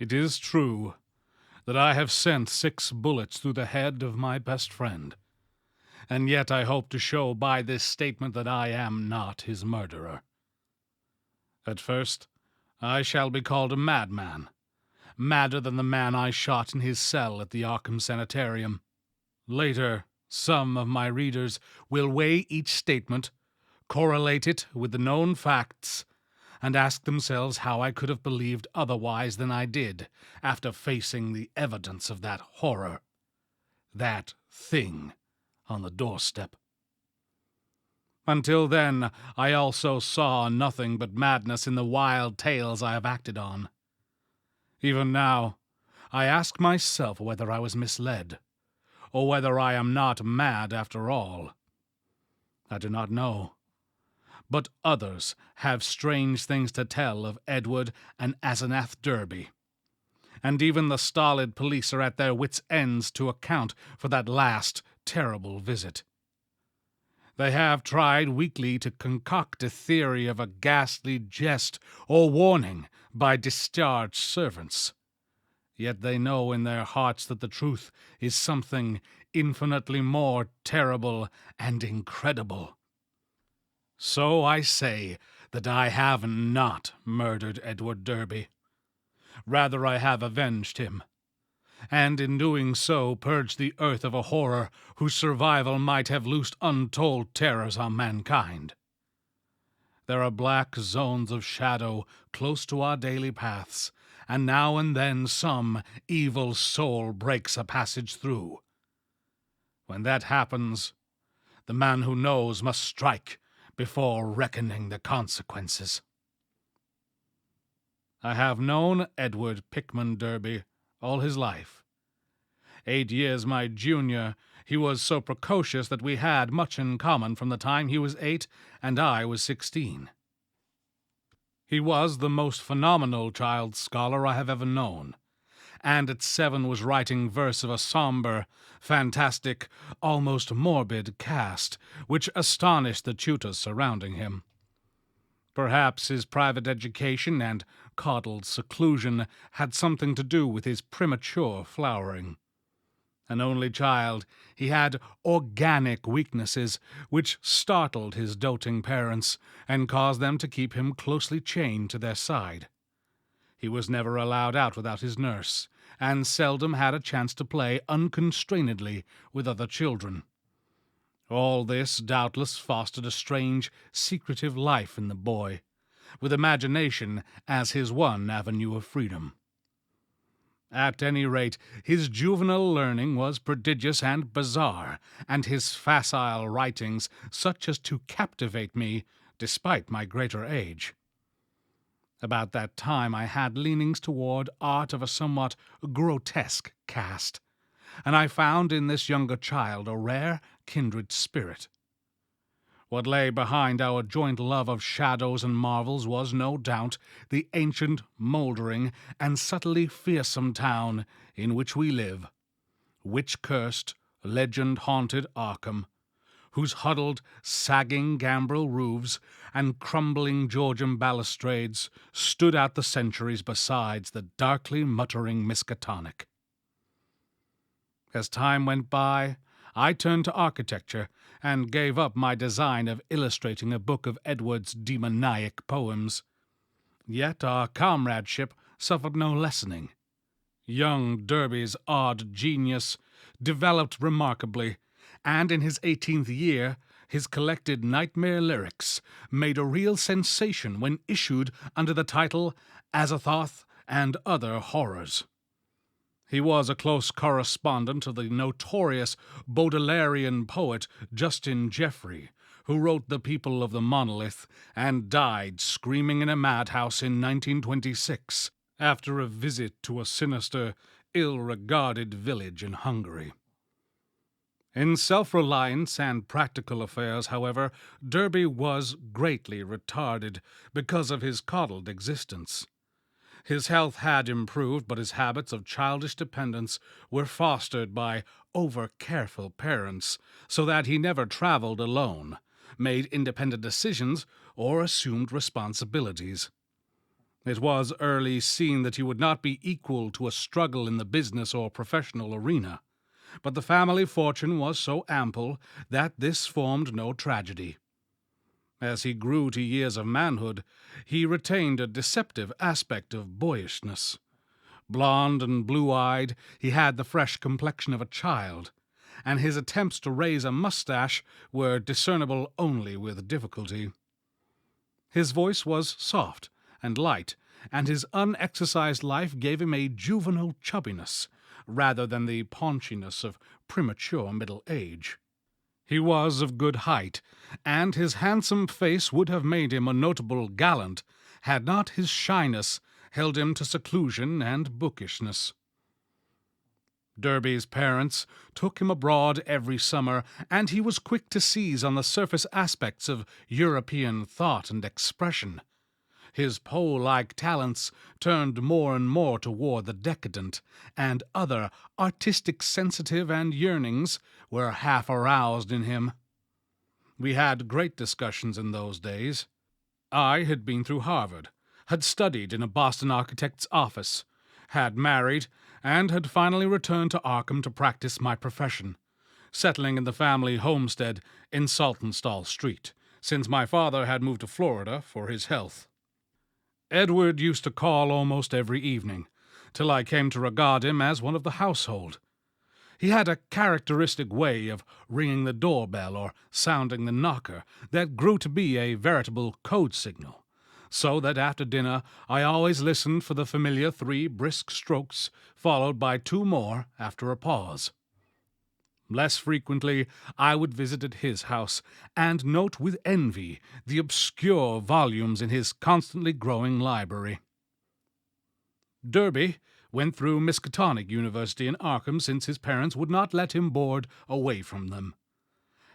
It is true that I have sent 6 bullets through the head of my best friend, and yet I hope to show by this statement that I am not his murderer. At first, I shall be called a madman, madder than the man I shot in his cell at the Arkham Sanitarium. Later, some of my readers will weigh each statement, correlate it with the known facts, and ask themselves how I could have believed otherwise than I did after facing the evidence of that horror, that thing on the doorstep. Until then, I also saw nothing but madness in the wild tales I have acted on. Even now, I ask myself whether I was misled, or whether I am not mad after all. I do not know. But others have strange things to tell of Edward and Asenath Derby, and even the stolid police are at their wits' ends to account for that last terrible visit. They have tried weakly to concoct a theory of a ghastly jest or warning by discharged servants, yet they know in their hearts that the truth is something infinitely more terrible and incredible. So I say that I have not murdered Edward Derby. Rather, I have avenged him, and in doing so purged the earth of a horror whose survival might have loosed untold terrors on mankind. There are black zones of shadow close to our daily paths, and now and then some evil soul breaks a passage through. When that happens, the man who knows must strike before reckoning the consequences. I have known Edward Pickman Derby all his life. 8 years my junior, he was so precocious that we had much in common from the time he was 8 and I was 16. He was the most phenomenal child scholar I have ever known, and at 7 was writing verse of a somber, fantastic, almost morbid cast, which astonished the tutors surrounding him. Perhaps his private education and coddled seclusion had something to do with his premature flowering. An only child, he had organic weaknesses which startled his doting parents and caused them to keep him closely chained to their side. He was never allowed out without his nurse, and seldom had a chance to play unconstrainedly with other children. All this doubtless fostered a strange, secretive life in the boy, with imagination as his one avenue of freedom. At any rate, his juvenile learning was prodigious and bizarre, and his facile writings such as to captivate me despite my greater age. About that time I had leanings toward art of a somewhat grotesque cast, and I found in this younger child a rare kindred spirit. What lay behind our joint love of shadows and marvels was, no doubt, the ancient, mouldering, and subtly fearsome town in which we live, witch-cursed, legend-haunted Arkham, whose huddled, sagging gambrel roofs and crumbling Georgian balustrades stood out the centuries beside the darkly muttering Miskatonic. As time went by, I turned to architecture and gave up my design of illustrating a book of Edward's demoniac poems. Yet our comradeship suffered no lessening. Young Derby's odd genius developed remarkably, and in his 18th year, his collected nightmare lyrics made a real sensation when issued under the title Azathoth and Other Horrors. He was a close correspondent of the notorious Baudelairean poet Justin Jeffrey, who wrote The People of the Monolith and died screaming in a madhouse in 1926 after a visit to a sinister, ill-regarded village in Hungary. In self-reliance and practical affairs, however, Derby was greatly retarded because of his coddled existence. His health had improved, but his habits of childish dependence were fostered by over-careful parents, so that he never traveled alone, made independent decisions, or assumed responsibilities. It was early seen that he would not be equal to a struggle in the business or professional arena, but the family fortune was so ample that this formed no tragedy. As he grew to years of manhood, he retained a deceptive aspect of boyishness. Blond and blue-eyed, he had the fresh complexion of a child, and his attempts to raise a mustache were discernible only with difficulty. His voice was soft and light, and his unexercised life gave him a juvenile chubbiness, rather than the paunchiness of premature middle age. He was of good height, and his handsome face would have made him a notable gallant had not his shyness held him to seclusion and bookishness. Derby's parents took him abroad every summer, and he was quick to seize on the surface aspects of European thought and expression. His Poe-like talents turned more and more toward the decadent, and other artistic sensitive and yearnings were half aroused in him. We had great discussions in those days. I had been through Harvard, had studied in a Boston architect's office, had married, and had finally returned to Arkham to practice my profession, settling in the family homestead in Saltonstall Street, since my father had moved to Florida for his health. Edward used to call almost every evening, till I came to regard him as one of the household. He had a characteristic way of ringing the doorbell or sounding the knocker that grew to be a veritable code signal, so that after dinner I always listened for the familiar 3 brisk strokes, followed by 2 more after a pause. Less frequently I would visit at his house, and note with envy the obscure volumes in his constantly growing library. Derby went through Miskatonic University in Arkham, since his parents would not let him board away from them.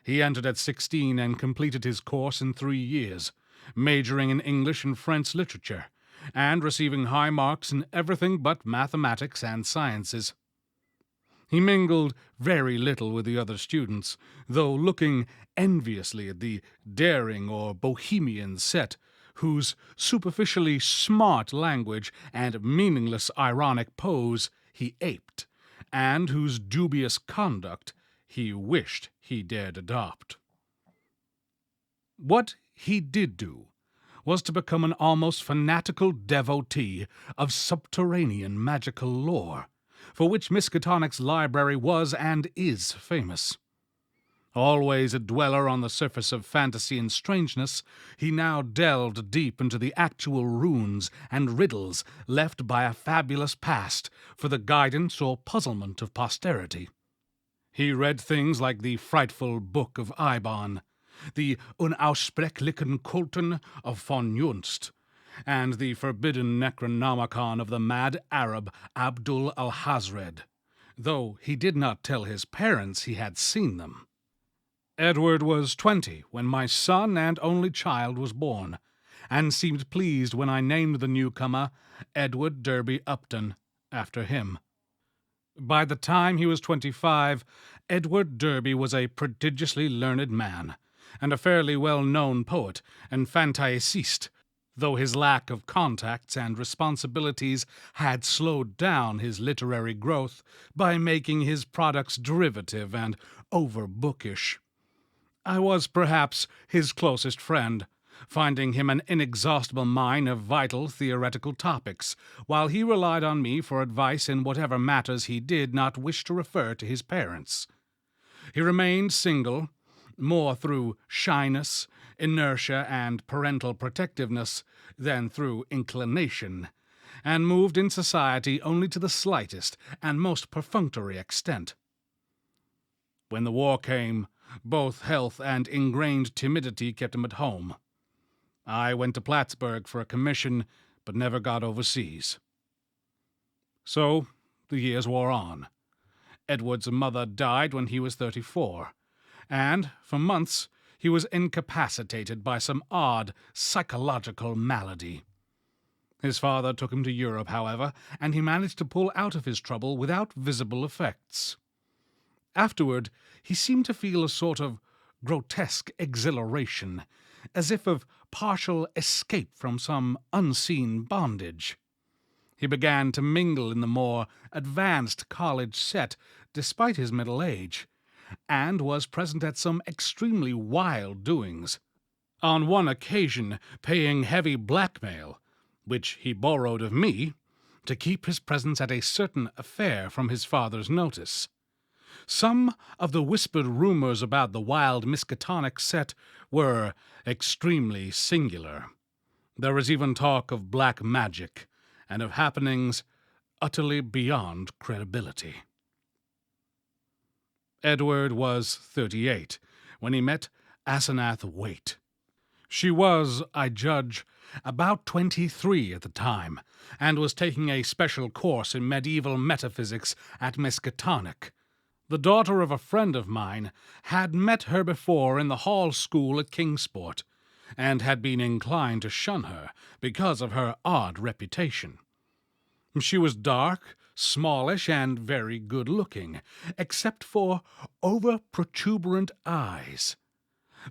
He entered at 16 and completed his course in 3 years, majoring in English and French literature, and receiving high marks in everything but mathematics and sciences. He mingled very little with the other students, though looking enviously at the daring or bohemian set, whose superficially smart language and meaningless ironic pose he aped, and whose dubious conduct he wished he dared adopt. What he did do was to become an almost fanatical devotee of subterranean magical lore, for which Miskatonic's library was and is famous. Always a dweller on the surface of fantasy and strangeness, he now delved deep into the actual runes and riddles left by a fabulous past for the guidance or puzzlement of posterity. He read things like the frightful Book of Eibon, the Unaussprechlichen Kulten of von Junst, and the forbidden Necronomicon of the mad Arab Abdul al-Hazred, though he did not tell his parents he had seen them. Edward was 20 when my son and only child was born, and seemed pleased when I named the newcomer Edward Derby Upton after him. By the time he was 25, Edward Derby was a prodigiously learned man, and a fairly well-known poet and fantaisiste, though his lack of contacts and responsibilities had slowed down his literary growth by making his products derivative and over-bookish. I was perhaps his closest friend, finding him an inexhaustible mine of vital theoretical topics, while he relied on me for advice in whatever matters he did not wish to refer to his parents. He remained single, more through shyness, inertia, and parental protectiveness than through inclination, and moved in society only to the slightest and most perfunctory extent. When the war came, both health and ingrained timidity kept him at home. I went to Plattsburgh for a commission, but never got overseas. So the years wore on. Edward's mother died when he was 34, and for months he was incapacitated by some odd psychological malady. His father took him to Europe, however, and he managed to pull out of his trouble without visible effects. Afterward, he seemed to feel a sort of grotesque exhilaration, as if of partial escape from some unseen bondage. He began to mingle in the more advanced college set despite his middle age, and was present at some extremely wild doings, on one occasion paying heavy blackmail, which he borrowed of me, to keep his presence at a certain affair from his father's notice. Some of the whispered rumors about the wild Miskatonic set were extremely singular. There was even talk of black magic, and of happenings utterly beyond credibility. Edward was 38 when he met Asenath Waite. She was, I judge, about 23 at the time, and was taking a special course in medieval metaphysics at Miskatonic. The daughter of a friend of mine had met her before in the hall school at Kingsport, and had been inclined to shun her because of her odd reputation. She was dark, smallish, and very good-looking, except for over-protuberant eyes.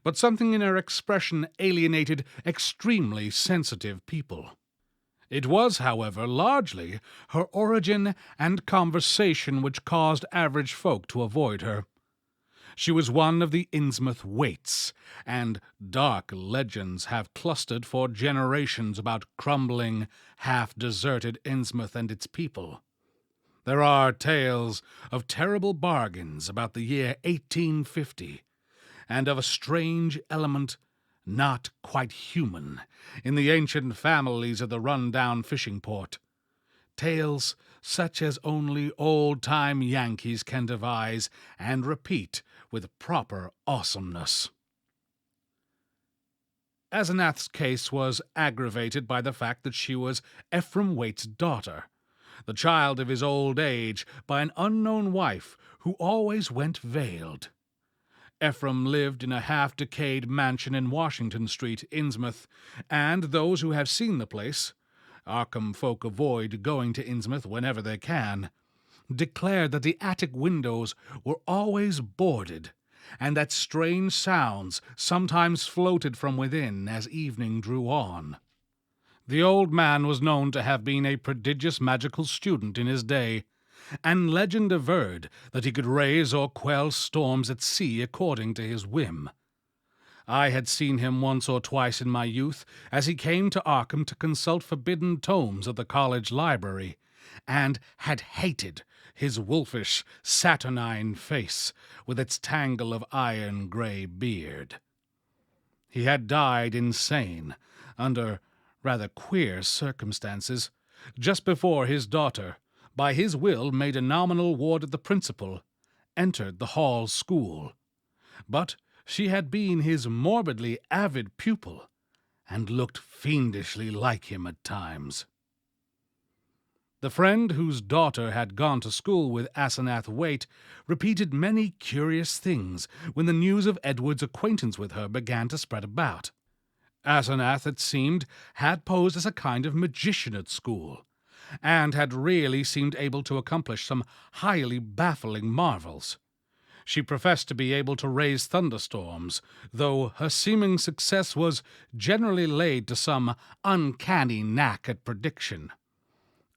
But something in her expression alienated extremely sensitive people. It was, however, largely her origin and conversation which caused average folk to avoid her. She was one of the Innsmouth Waites, and dark legends have clustered for generations about crumbling, half-deserted Innsmouth and its people. There are tales of terrible bargains about the year 1850, and of a strange element not quite human in the ancient families of the run-down fishing port. Tales such as only old-time Yankees can devise and repeat with proper awesomeness. Asenath's case was aggravated by the fact that she was Ephraim Waite's daughter, the child of his old age by an unknown wife who always went veiled. Ephraim lived in a half-decayed mansion in Washington Street, Innsmouth, and those who have seen the place — Arkham folk avoid going to Innsmouth whenever they can — declared that the attic windows were always boarded, and that strange sounds sometimes floated from within as evening drew on. The old man was known to have been a prodigious magical student in his day, and legend averred that he could raise or quell storms at sea according to his whim. I had seen him once or twice in my youth as he came to Arkham to consult forbidden tomes of the college library, and had hated his wolfish, saturnine face with its tangle of iron-gray beard. He had died insane, under rather queer circumstances, just before his daughter, by his will made a nominal ward of the principal, entered the Hall School. But she had been his morbidly avid pupil, and looked fiendishly like him at times. The friend whose daughter had gone to school with Asenath Waite repeated many curious things when the news of Edward's acquaintance with her began to spread about. Asenath, it seemed, had posed as a kind of magician at school, and had really seemed able to accomplish some highly baffling marvels. She professed to be able to raise thunderstorms, though her seeming success was generally laid to some uncanny knack at prediction.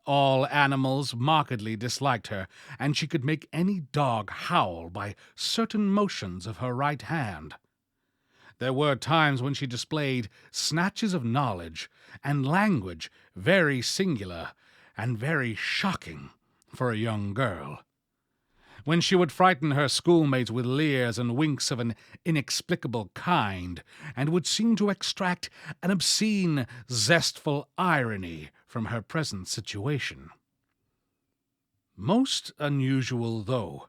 All animals markedly disliked her, and she could make any dog howl by certain motions of her right hand. There were times when she displayed snatches of knowledge and language very singular and very shocking for a young girl. When she would frighten her schoolmates with leers and winks of an inexplicable kind, and would seem to extract an obscene, zestful irony from her present situation. Most unusual, though,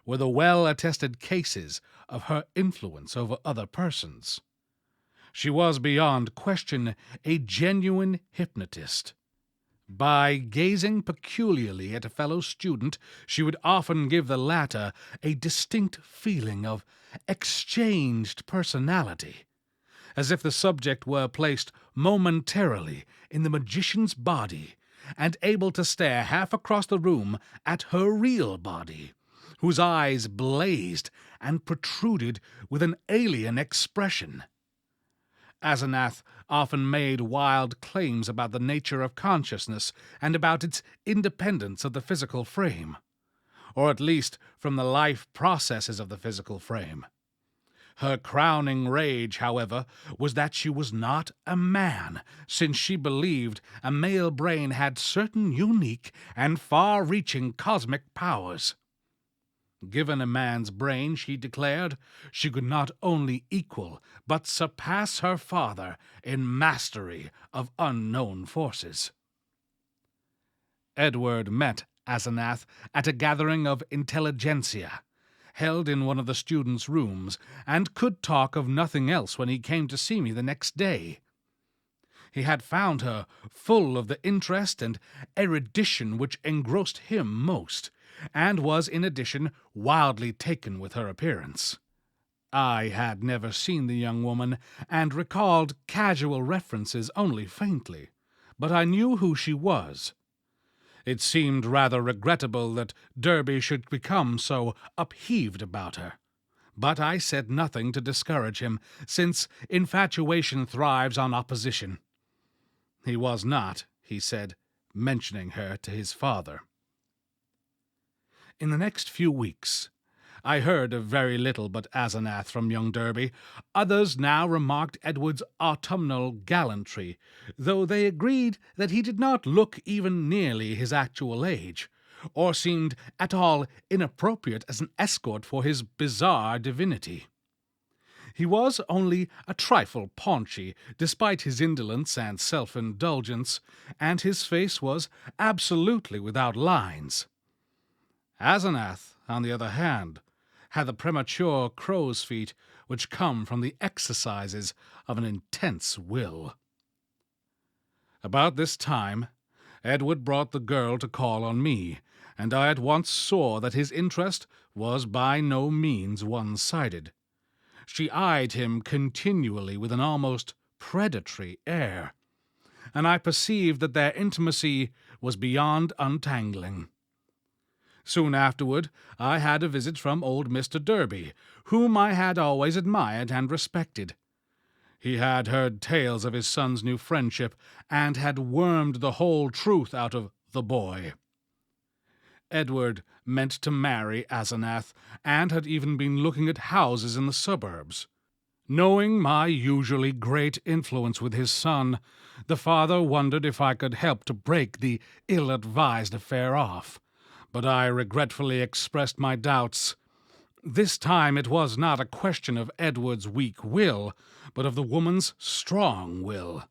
were the well-attested cases of her influence over other persons. She was beyond question a genuine hypnotist. By gazing peculiarly at a fellow student, she would often give the latter a distinct feeling of exchanged personality, as if the subject were placed momentarily in the magician's body and able to stare half across the room at her real body, whose eyes blazed and protruded with an alien expression. Asenath often made wild claims about the nature of consciousness and about its independence of the physical frame, or at least from the life processes of the physical frame. Her crowning rage, however, was that she was not a man, since she believed a male brain had certain unique and far-reaching cosmic powers. Given a man's brain, she declared, she could not only equal, but surpass her father in mastery of unknown forces. Edward met Asenath at a gathering of intelligentsia, held in one of the students' rooms, and could talk of nothing else when he came to see me the next day. He had found her full of the interest and erudition which engrossed him most, and was in addition wildly taken with her appearance. I had never seen the young woman, and recalled casual references only faintly, but I knew who she was. It seemed rather regrettable that Derby should become so upheaved about her, but I said nothing to discourage him, since infatuation thrives on opposition. He was not, he said, mentioning her to his father. In the next few weeks, I heard of very little but Asenath from young Derby. Others now remarked Edward's autumnal gallantry, though they agreed that he did not look even nearly his actual age, or seemed at all inappropriate as an escort for his bizarre divinity. He was only a trifle paunchy, despite his indolence and self-indulgence, and his face was absolutely without lines. Asenath, on the other hand, had the premature crow's feet which come from the exercises of an intense will. About this time, Edward brought the girl to call on me, and I at once saw that his interest was by no means one-sided. She eyed him continually with an almost predatory air, and I perceived that their intimacy was beyond untangling. Soon afterward, I had a visit from old Mr. Derby, whom I had always admired and respected. He had heard tales of his son's new friendship, and had wormed the whole truth out of the boy. Edward meant to marry Asenath, and had even been looking at houses in the suburbs. Knowing my usually great influence with his son, the father wondered if I could help to break the ill-advised affair off, but I regretfully expressed my doubts. This time it was not a question of Edward's weak will, but of the woman's strong will.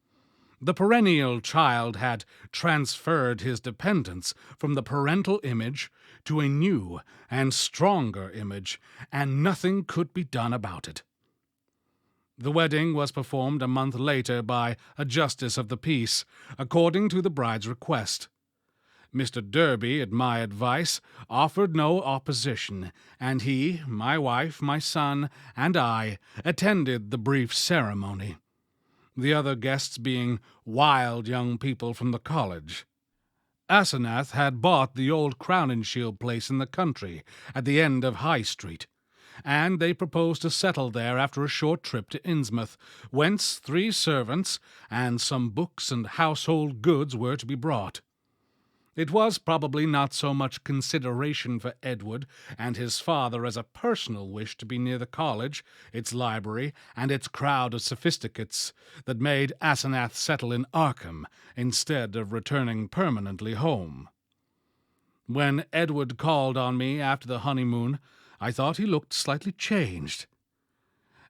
The perennial child had transferred his dependence from the parental image to a new and stronger image, and nothing could be done about it. The wedding was performed a month later by a justice of the peace, according to the bride's request. Mr. Derby, at my advice, offered no opposition, and he, my wife, my son, and I attended the brief ceremony, the other guests being wild young people from the college. Asenath had bought the old Crowninshield place in the country, at the end of High Street, and they proposed to settle there after a short trip to Innsmouth, whence 3 servants and some books and household goods were to be brought. It was probably not so much consideration for Edward and his father as a personal wish to be near the college, its library, and its crowd of sophisticates that made Asenath settle in Arkham instead of returning permanently home. When Edward called on me after the honeymoon, I thought he looked slightly changed.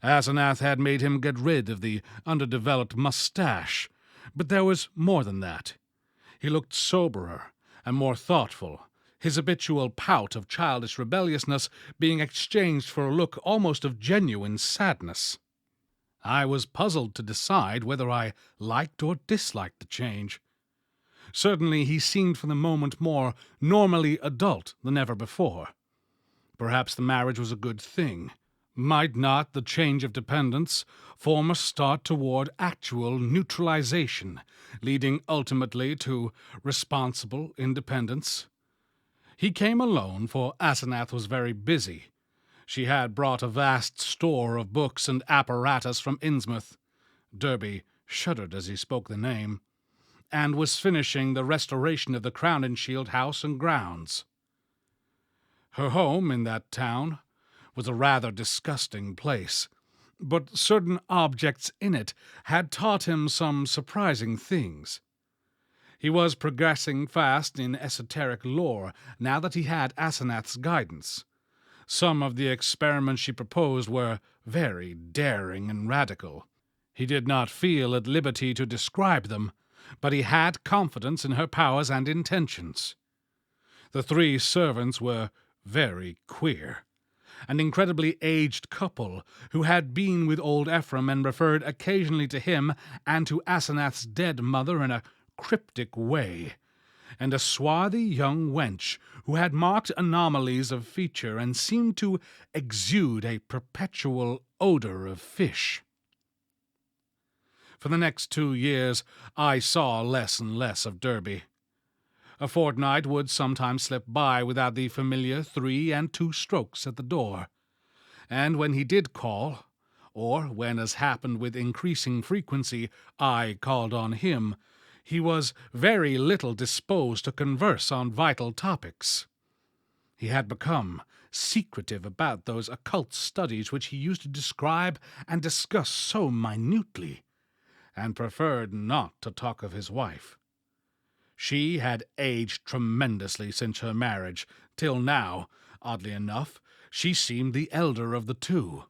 Asenath had made him get rid of the underdeveloped mustache, but there was more than that. He looked soberer and more thoughtful, his habitual pout of childish rebelliousness being exchanged for a look almost of genuine sadness. I was puzzled to decide whether I liked or disliked the change. Certainly he seemed for the moment more normally adult than ever before. Perhaps the marriage was a good thing. Might not the change of dependence form a start toward actual neutralization, leading ultimately to responsible independence? He came alone, for Asenath was very busy. She had brought a vast store of books and apparatus from Innsmouth. Derby shuddered as he spoke the name, and was finishing the restoration of the Crown and Shield house and grounds. Her home in that town was a rather disgusting place, but certain objects in it had taught him some surprising things. He was progressing fast in esoteric lore now that he had Asenath's guidance. Some of the experiments she proposed were very daring and radical. He did not feel at liberty to describe them, but he had confidence in her powers and intentions. The 3 servants were very queer. An incredibly aged couple who had been with old Ephraim and referred occasionally to him and to Asenath's dead mother in a cryptic way, and a swarthy young wench who had marked anomalies of feature and seemed to exude a perpetual odor of fish. For the next 2 years I saw less and less of Derby. A fortnight would sometimes slip by without the familiar 3 and 2 strokes at the door, and when he did call, or when, as happened with increasing frequency, I called on him, he was very little disposed to converse on vital topics. He had become secretive about those occult studies which he used to describe and discuss so minutely, and preferred not to talk of his wife. She had aged tremendously since her marriage, till now, oddly enough, she seemed the elder of the 2.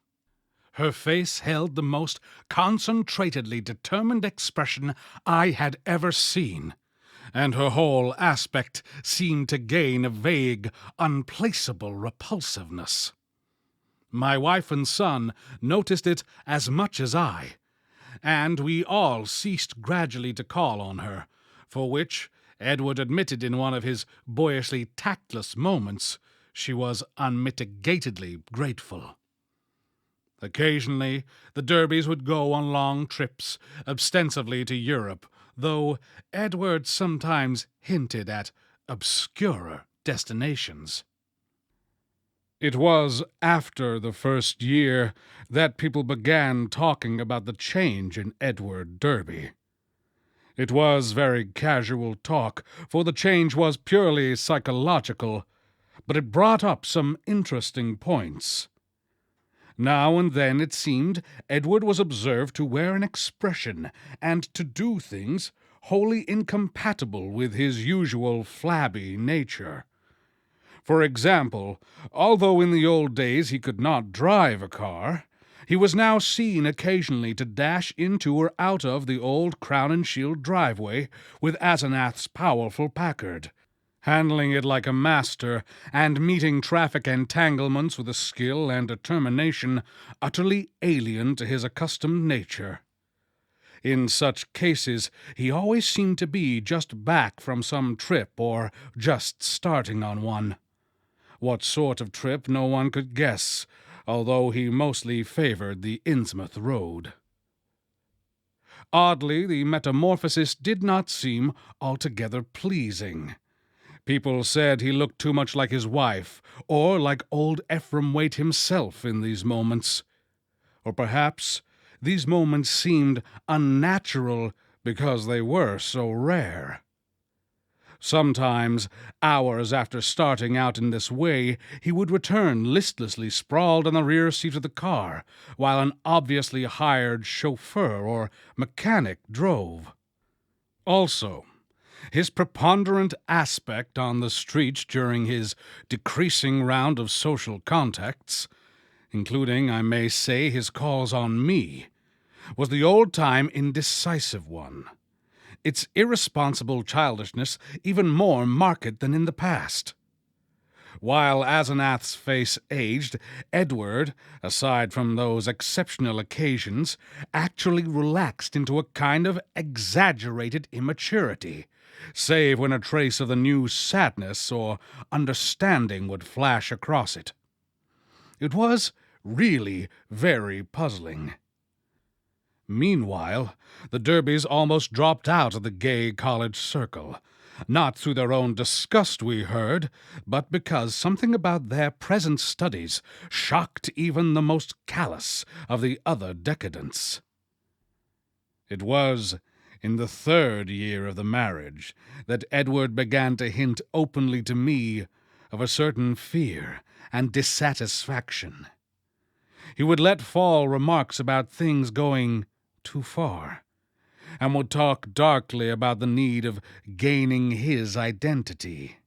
Her face held the most concentratedly determined expression I had ever seen, and her whole aspect seemed to gain a vague, unplaceable repulsiveness. My wife and son noticed it as much as I, and we all ceased gradually to call on her, for which, Edward admitted in one of his boyishly tactless moments, she was unmitigatedly grateful. Occasionally, the Derbys would go on long trips, ostensibly to Europe, though Edward sometimes hinted at obscurer destinations. It was after the first year that people began talking about the change in Edward Derby. It was very casual talk, for the change was purely psychological, but it brought up some interesting points. Now and then, it seemed, Edward was observed to wear an expression and to do things wholly incompatible with his usual flabby nature. For example, although in the old days he could not drive a car, he was now seen occasionally to dash into or out of the old Crown and Shield driveway with Asenath's powerful Packard, handling it like a master and meeting traffic entanglements with a skill and determination utterly alien to his accustomed nature. In such cases, he always seemed to be just back from some trip or just starting on one. What sort of trip no one could guess, although he mostly favored the Innsmouth road. Oddly, the metamorphosis did not seem altogether pleasing. People said he looked too much like his wife, or like old Ephraim Waite himself in these moments. Or perhaps these moments seemed unnatural because they were so rare. Sometimes, hours after starting out in this way, he would return listlessly sprawled on the rear seat of the car, while an obviously hired chauffeur or mechanic drove. Also, his preponderant aspect on the streets during his decreasing round of social contacts, including, I may say, his calls on me, was the old-time indecisive one. Its irresponsible childishness even more marked than in the past. While Asenath's face aged, Edward, aside from those exceptional occasions, actually relaxed into a kind of exaggerated immaturity, save when a trace of the new sadness or understanding would flash across it. It was really very puzzling. Meanwhile, the Derbys almost dropped out of the gay college circle, not through their own disgust, we heard, but because something about their present studies shocked even the most callous of the other decadents. It was in the 3rd year of the marriage that Edward began to hint openly to me of a certain fear and dissatisfaction. He would let fall remarks about things going too far, and would talk darkly about the need of gaining his identity.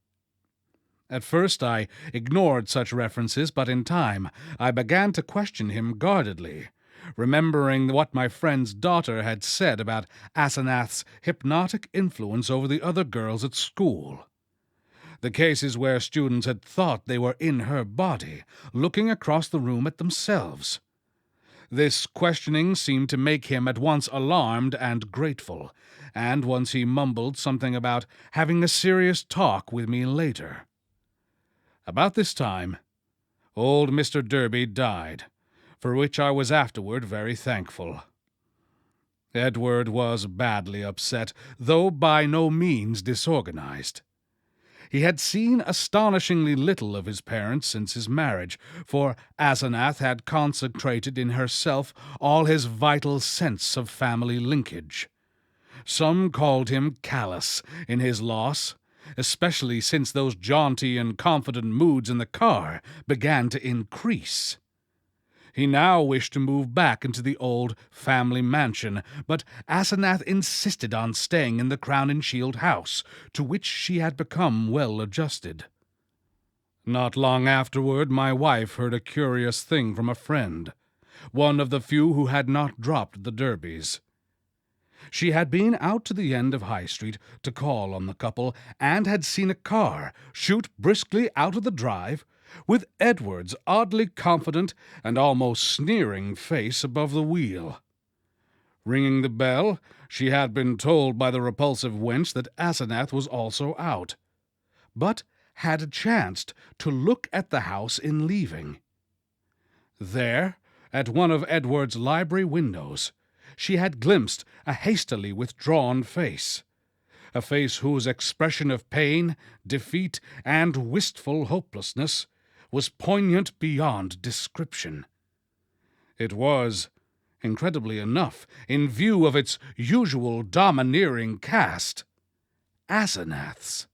At first I ignored such references, but in time I began to question him guardedly, remembering what my friend's daughter had said about Asenath's hypnotic influence over the other girls at school. The cases where students had thought they were in her body, looking across the room at themselves. This questioning seemed to make him at once alarmed and grateful, and once he mumbled something about having a serious talk with me later. About this time, old Mr. Derby died, for which I was afterward very thankful. Edward was badly upset, though by no means disorganized. He had seen astonishingly little of his parents since his marriage, for Asenath had concentrated in herself all his vital sense of family linkage. Some called him callous in his loss, especially since those jaunty and confident moods in the car began to increase. He now wished to move back into the old family mansion, but Asenath insisted on staying in the Crown and Shield house, to which she had become well adjusted. Not long afterward, my wife heard a curious thing from a friend, one of the few who had not dropped the Derbys. She had been out to the end of High Street to call on the couple, and had seen a car shoot briskly out of the drive, with Edward's oddly confident and almost sneering face above the wheel. Ringing the bell, she had been told by the repulsive wench that Asenath was also out, but had chanced to look at the house in leaving. There, at one of Edward's library windows, she had glimpsed a hastily withdrawn face, a face whose expression of pain, defeat, and wistful hopelessness was poignant beyond description. It was, incredibly enough, in view of its usual domineering cast, Asenath's.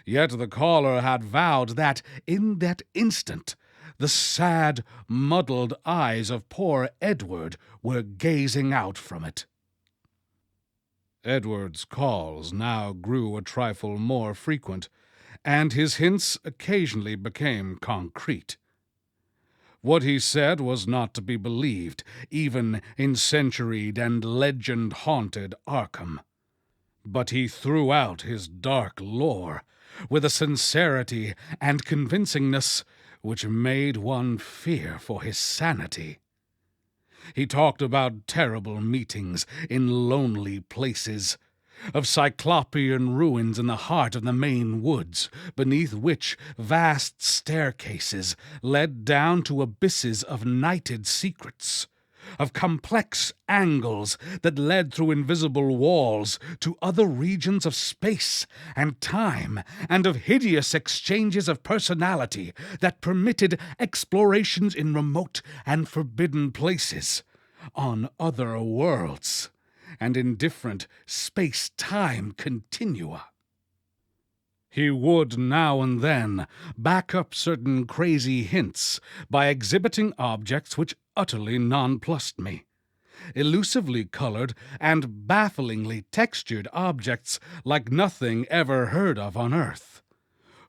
Yet the caller had vowed that, in that instant, the sad, muddled eyes of poor Edward were gazing out from it. Edward's calls now grew a trifle more frequent, and his hints occasionally became concrete. What he said was not to be believed, even in centuried and legend-haunted Arkham. But he threw out his dark lore with a sincerity and convincingness which made one fear for his sanity. He talked about terrible meetings in lonely places, of cyclopean ruins in the heart of the Maine woods, beneath which vast staircases led down to abysses of nighted secrets, of complex angles that led through invisible walls to other regions of space and time, and of hideous exchanges of personality that permitted explorations in remote and forbidden places, on other worlds, and in different space-time continua. He would now and then back up certain crazy hints by exhibiting objects which utterly nonplussed me. Elusively colored and bafflingly textured objects like nothing ever heard of on Earth,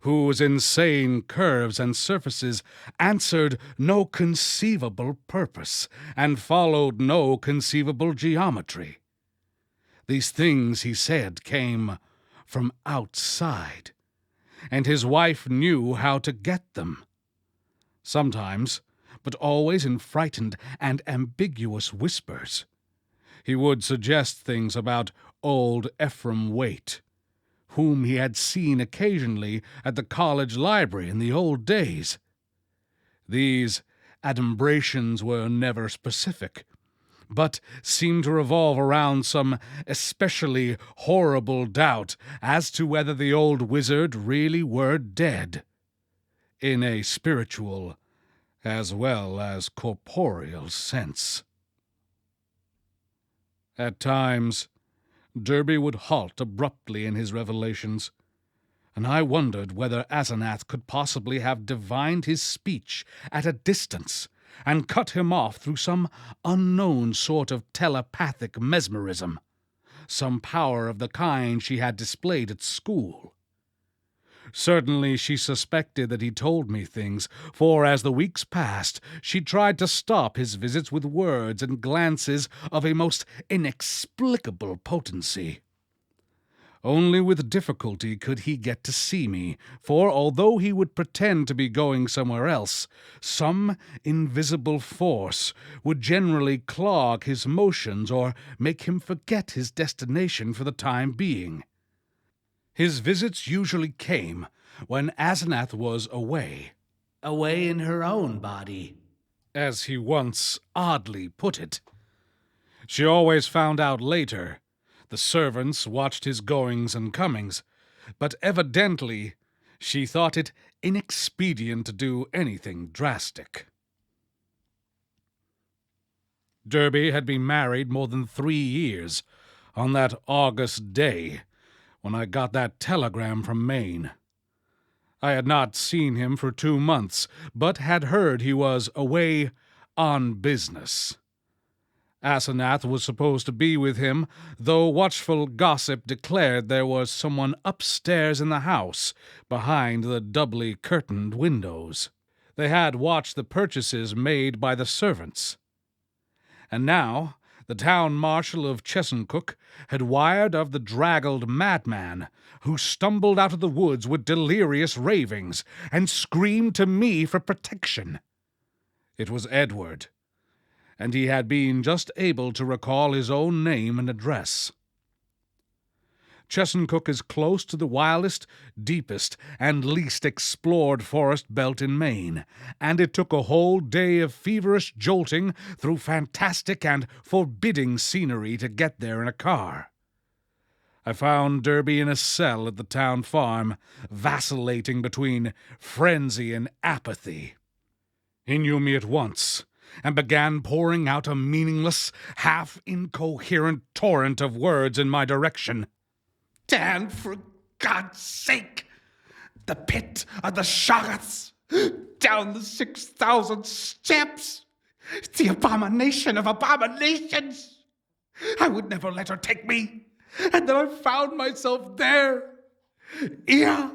whose insane curves and surfaces answered no conceivable purpose and followed no conceivable geometry. These things, he said, came from outside, and his wife knew how to get them. Sometimes, but always in frightened and ambiguous whispers, he would suggest things about old Ephraim Waite, whom he had seen occasionally at the college library in the old days. These adumbrations were never specific, but seemed to revolve around some especially horrible doubt as to whether the old wizard really were dead, in a spiritual as well as corporeal sense. At times, Derby would halt abruptly in his revelations, and I wondered whether Asenath could possibly have divined his speech at a distance and cut him off through some unknown sort of telepathic mesmerism, some power of the kind she had displayed at school. Certainly she suspected that he told me things, for as the weeks passed, she tried to stop his visits with words and glances of a most inexplicable potency. Only with difficulty could he get to see me, for although he would pretend to be going somewhere else, some invisible force would generally clog his motions or make him forget his destination for the time being. His visits usually came when Asenath was away in her own body, as he once oddly put it. She always found out later. The servants watched his goings and comings, but evidently she thought it inexpedient to do anything drastic. Derby had been married more than 3 years on that August day when I got that telegram from Maine. I had not seen him for 2 months, but had heard he was away on business. Asenath was supposed to be with him, though watchful gossip declared there was someone upstairs in the house, behind the doubly curtained windows. They had watched the purchases made by the servants. And now the town marshal of Chesuncook had wired of the draggled madman who stumbled out of the woods with delirious ravings and screamed to me for protection. It was Edward, and he had been just able to recall his own name and address. Chesuncook is close to the wildest, deepest, and least explored forest belt in Maine, and it took a whole day of feverish jolting through fantastic and forbidding scenery to get there in a car. I found Derby in a cell at the town farm, vacillating between frenzy and apathy. He knew me at once, and began pouring out a meaningless, half-incoherent torrent of words in my direction. Dan, for God's sake! The pit of the Shoggoths! Down the 6,000 steps! The abomination of abominations! I would never let her take me, and then I found myself there. Ea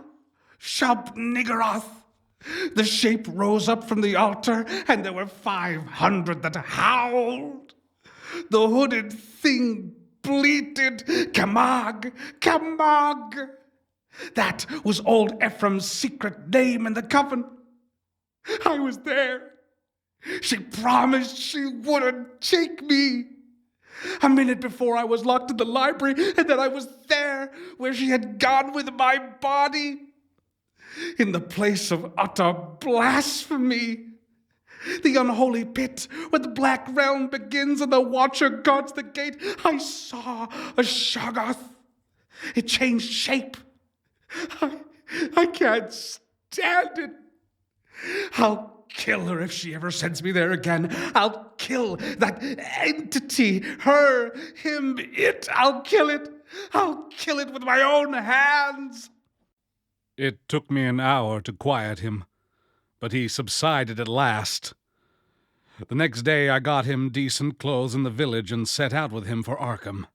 Shub Niggeroth. The shape rose up from the altar, and there were 500 that howled. The hooded thing bleated, Kamag, Kamag. That was old Ephraim's secret name in the coven. I was there. She promised she wouldn't take me. A minute before I was locked in the library, and then I was there, where she had gone with my body. In the place of utter blasphemy. The unholy pit where the black realm begins and the watcher guards the gate. I saw a Shoggoth. It changed shape. I can't stand it. I'll kill her if she ever sends me there again. I'll kill that entity. Her, him, it. I'll kill it. I'll kill it with my own hands. It took me an hour to quiet him, but he subsided at last. The next day I got him decent clothes in the village and set out with him for Arkham.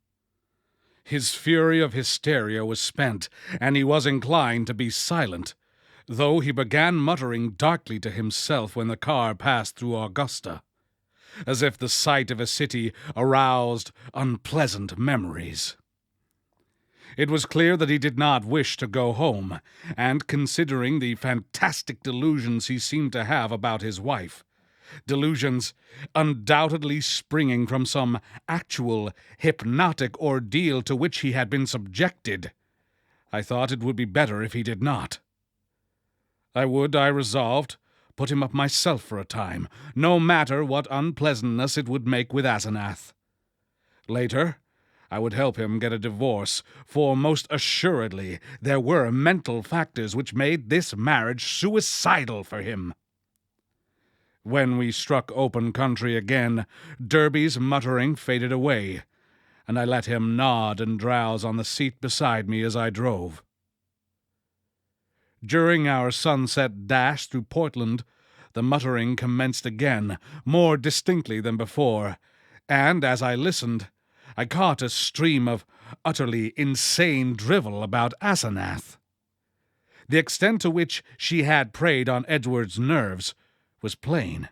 His fury of hysteria was spent, and he was inclined to be silent, though he began muttering darkly to himself when the car passed through Augusta, as if the sight of a city aroused unpleasant memories. It was clear that he did not wish to go home, and considering the fantastic delusions he seemed to have about his wife, delusions undoubtedly springing from some actual hypnotic ordeal to which he had been subjected, I thought it would be better if he did not. I resolved, put him up myself for a time, no matter what unpleasantness it would make with Asenath. Later, I would help him get a divorce, for most assuredly there were mental factors which made this marriage suicidal for him. When we struck open country again, Derby's muttering faded away, and I let him nod and drowse on the seat beside me as I drove. During our sunset dash through Portland, the muttering commenced again, more distinctly than before, and as I listened, I caught a stream of utterly insane drivel about Asenath. The extent to which she had preyed on Edward's nerves was plain,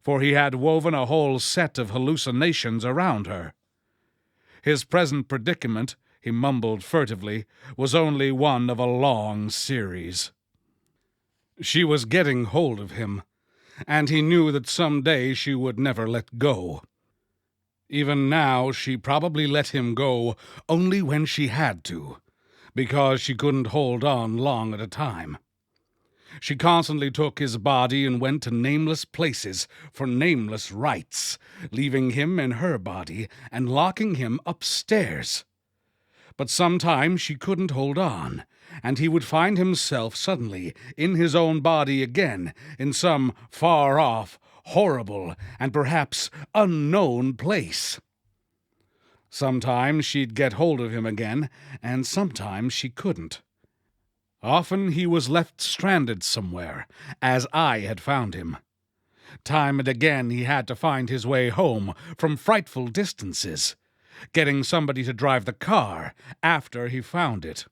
for he had woven a whole set of hallucinations around her. His present predicament, he mumbled furtively, was only one of a long series. She was getting hold of him, and he knew that some day she would never let go. Even now she probably let him go only when she had to, because she couldn't hold on long at a time. She constantly took his body and went to nameless places for nameless rites, leaving him in her body and locking him upstairs. But sometimes she couldn't hold on, and he would find himself suddenly in his own body again, in some far-off, horrible, and perhaps unknown place. Sometimes she'd get hold of him again, and sometimes she couldn't. Often he was left stranded somewhere, as I had found him. Time and again he had to find his way home from frightful distances, getting somebody to drive the car after he found it.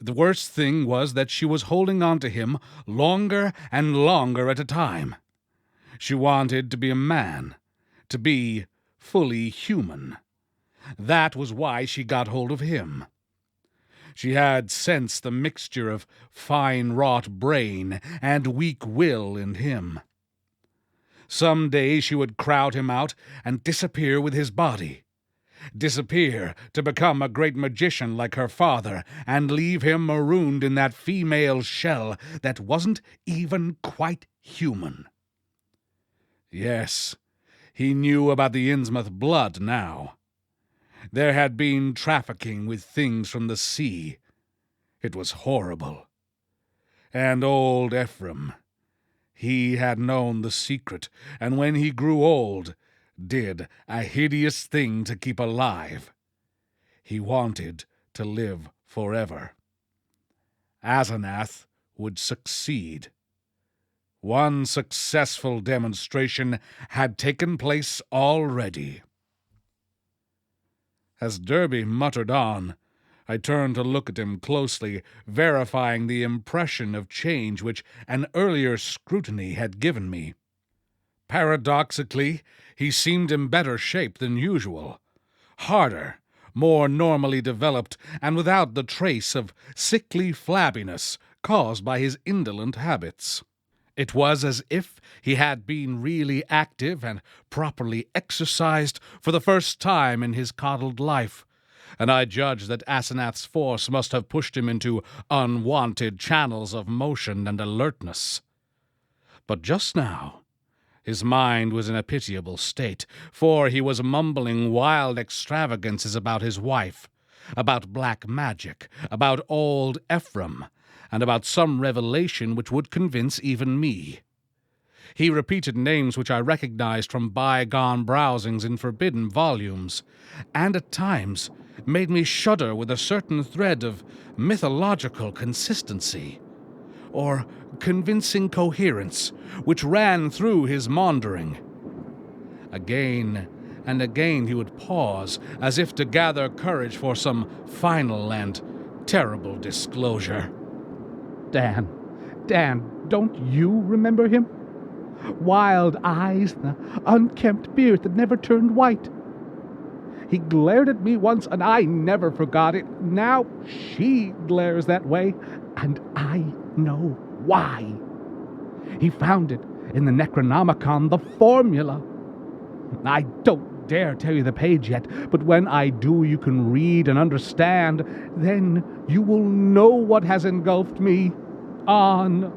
The worst thing was that she was holding on to him longer and longer at a time. She wanted to be a man, to be fully human. That was why she got hold of him. She had sensed the mixture of fine-wrought brain and weak will in him. Some day she would crowd him out and disappear with his body. Disappear to become a great magician like her father and leave him marooned in that female shell that wasn't even quite human. Yes, he knew about the Innsmouth blood now. There had been trafficking with things from the sea. It was horrible. And old Ephraim, he had known the secret, and when he grew old, did a hideous thing to keep alive. He wanted to live forever. Asenath would succeed. One successful demonstration had taken place already. As Derby muttered on, I turned to look at him closely, verifying the impression of change which an earlier scrutiny had given me. Paradoxically, he seemed in better shape than usual, harder, more normally developed, and without the trace of sickly flabbiness caused by his indolent habits. It was as if he had been really active and properly exercised for the first time in his coddled life, and I judged that Asenath's force must have pushed him into unwanted channels of motion and alertness. But just now, his mind was in a pitiable state, for he was mumbling wild extravagances about his wife, about black magic, about old Ephraim, and about some revelation which would convince even me. He repeated names which I recognized from bygone browsings in forbidden volumes, and at times made me shudder with a certain thread of mythological consistency, or convincing coherence, which ran through his maundering. Again and again he would pause, as if to gather courage for some final and terrible disclosure. Dan, don't you remember him? Wild eyes, the unkempt beard that never turned white. He glared at me once, and I never forgot it. Now she glares that way, and I know why. He found it in the Necronomicon, the formula. I don't dare tell you the page yet, but when I do, you can read and understand. Then you will know what has engulfed me. On,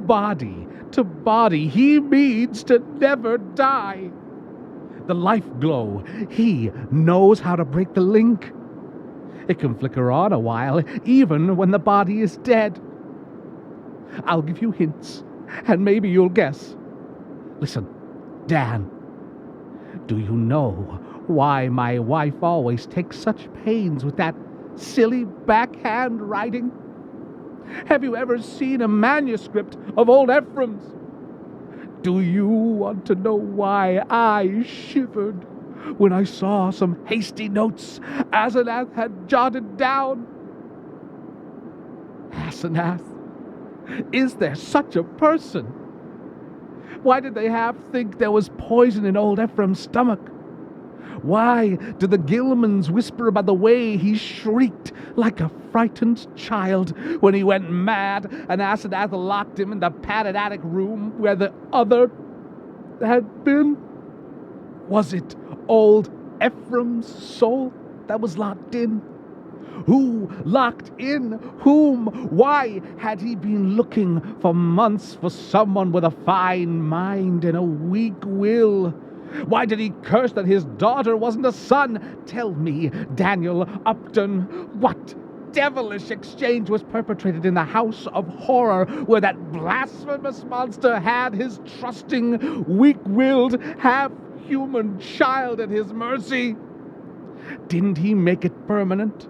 body to body, he means to never die. The life glow, he knows how to break the link. It can flicker on a while, even when the body is dead. I'll give you hints, and maybe you'll guess. Listen, Dan, do you know why my wife always takes such pains with that silly backhand writing. Have you ever seen a manuscript of old Ephraim's? Do you want to know why I shivered when I saw some hasty notes Asenath had jotted down? Asenath, is there such a person? Why did they think there was poison in old Ephraim's stomach? Why did the Gilmans whisper about the way he shrieked like a frightened child when he went mad and Asenath locked him in the padded attic room where the other had been? Was it old Ephraim's soul that was locked in? Who locked in whom? Why had he been looking for months for someone with a fine mind and a weak will? Why did he curse that his daughter wasn't a son? Tell me, Daniel Upton, what devilish exchange was perpetrated in the house of horror where that blasphemous monster had his trusting, weak-willed, half-human child at his mercy? Didn't he make it permanent,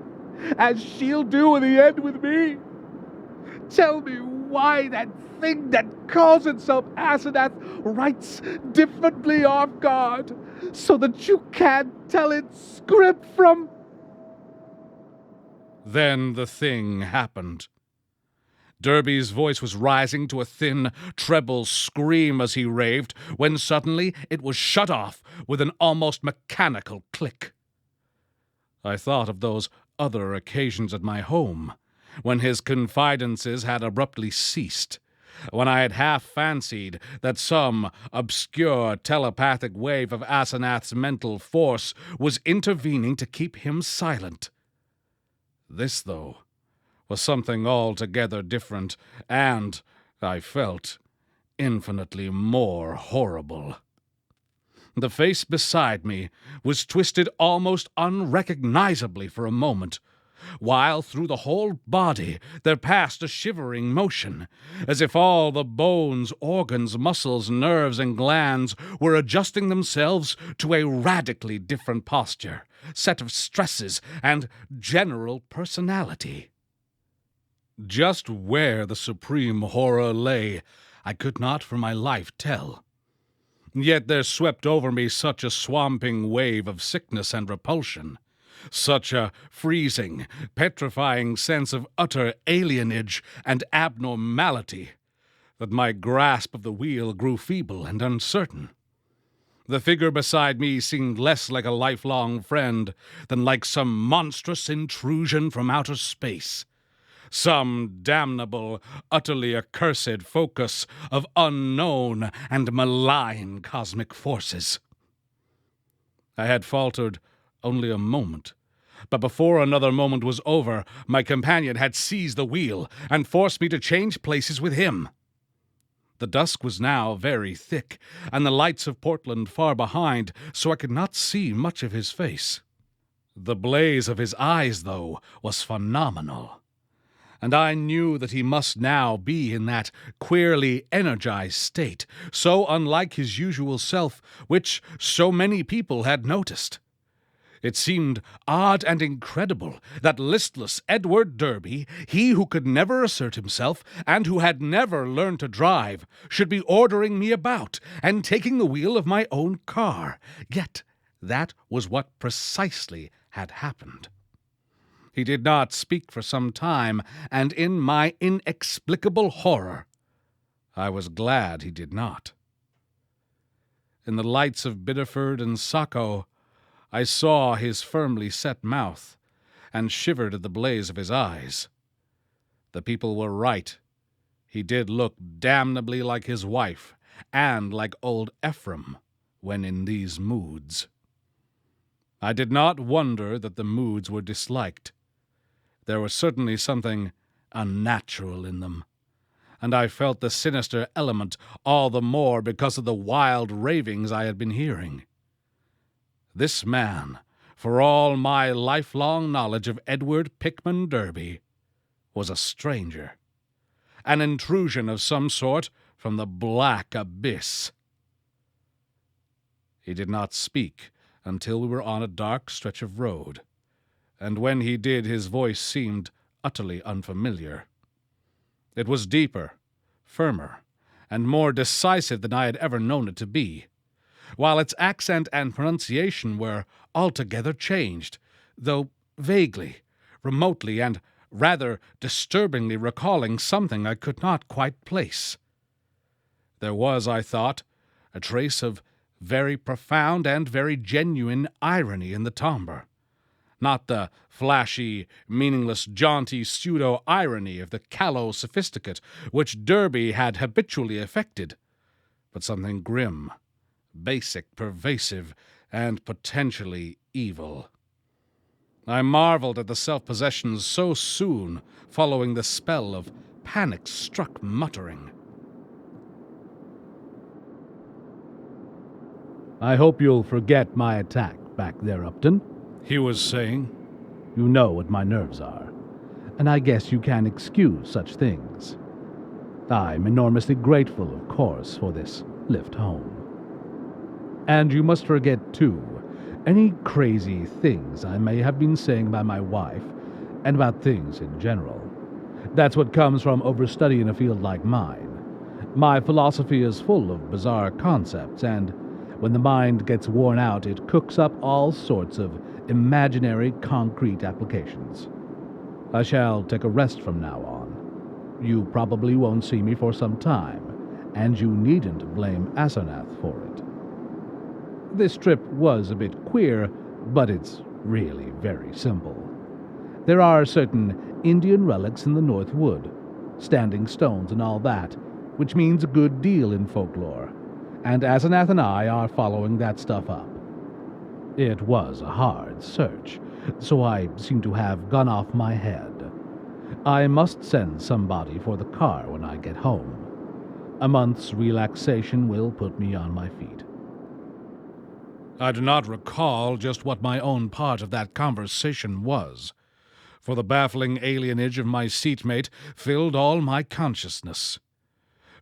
as she'll do in the end with me? Tell me why that thing that calls itself Asenath writes differently off guard, so that you can't tell its script from... Then the thing happened. Derby's voice was rising to a thin, treble scream as he raved, when suddenly it was shut off with an almost mechanical click. I thought of those other occasions at my home, when his confidences had abruptly ceased, when I had half fancied that some obscure telepathic wave of Asenath's mental force was intervening to keep him silent. This, though, was something altogether different, and, I felt, infinitely more horrible. The face beside me was twisted almost unrecognizably for a moment, while through the whole body there passed a shivering motion, as if all the bones, organs, muscles, nerves, and glands were adjusting themselves to a radically different posture, set of stresses, and general personality. Just where the supreme horror lay, I could not for my life tell. Yet there swept over me such a swamping wave of sickness and repulsion, such a freezing, petrifying sense of utter alienage and abnormality, that my grasp of the wheel grew feeble and uncertain. The figure beside me seemed less like a lifelong friend than like some monstrous intrusion from outer space, some damnable, utterly accursed focus of unknown and malign cosmic forces. I had faltered only a moment, but before another moment was over, my companion had seized the wheel and forced me to change places with him. The dusk was now very thick, and the lights of Portland far behind, so I could not see much of his face. The blaze of his eyes, though, was phenomenal, and I knew that he must now be in that queerly energized state, so unlike his usual self, which so many people had noticed. It seemed odd and incredible that listless Edward Derby, he who could never assert himself and who had never learned to drive, should be ordering me about and taking the wheel of my own car. Yet that was what precisely had happened. He did not speak for some time, and in my inexplicable horror, I was glad he did not. In the lights of Biddeford and Saco, I saw his firmly set mouth, and shivered at the blaze of his eyes. The people were right. He did look damnably like his wife, and like old Ephraim, when in these moods. I did not wonder that the moods were disliked. There was certainly something unnatural in them, and I felt the sinister element all the more because of the wild ravings I had been hearing. This man, for all my lifelong knowledge of Edward Pickman Derby, was a stranger, an intrusion of some sort from the black abyss. He did not speak until we were on a dark stretch of road, and when he did his voice seemed utterly unfamiliar. It was deeper, firmer, and more decisive than I had ever known it to be, while its accent and pronunciation were altogether changed, though vaguely, remotely, and rather disturbingly recalling something I could not quite place. There was, I thought, a trace of very profound and very genuine irony in the timbre. Not the flashy, meaningless, jaunty pseudo-irony of the callow sophisticate which Derby had habitually affected, but something grim, basic, pervasive, and potentially evil. I marveled at the self-possession so soon following the spell of panic-struck muttering. I hope you'll forget my attack back there, Upton. He was saying. You know what my nerves are, and I guess you can excuse such things. I'm enormously grateful, of course, for this lift home. And you must forget, too, any crazy things I may have been saying about my wife and about things in general. That's what comes from overstudy in a field like mine. My philosophy is full of bizarre concepts, and when the mind gets worn out, it cooks up all sorts of imaginary, concrete applications. I shall take a rest from now on. You probably won't see me for some time, and you needn't blame Asenath for it. This trip was a bit queer, but it's really very simple. There are certain Indian relics in the North Wood, standing stones and all that, which means a good deal in folklore, and Asenath and I are following that stuff up. It was a hard search, so I seem to have gone off my head. I must send somebody for the car when I get home. A month's relaxation will put me on my feet. I do not recall just what my own part of that conversation was, for the baffling alienage of my seatmate filled all my consciousness.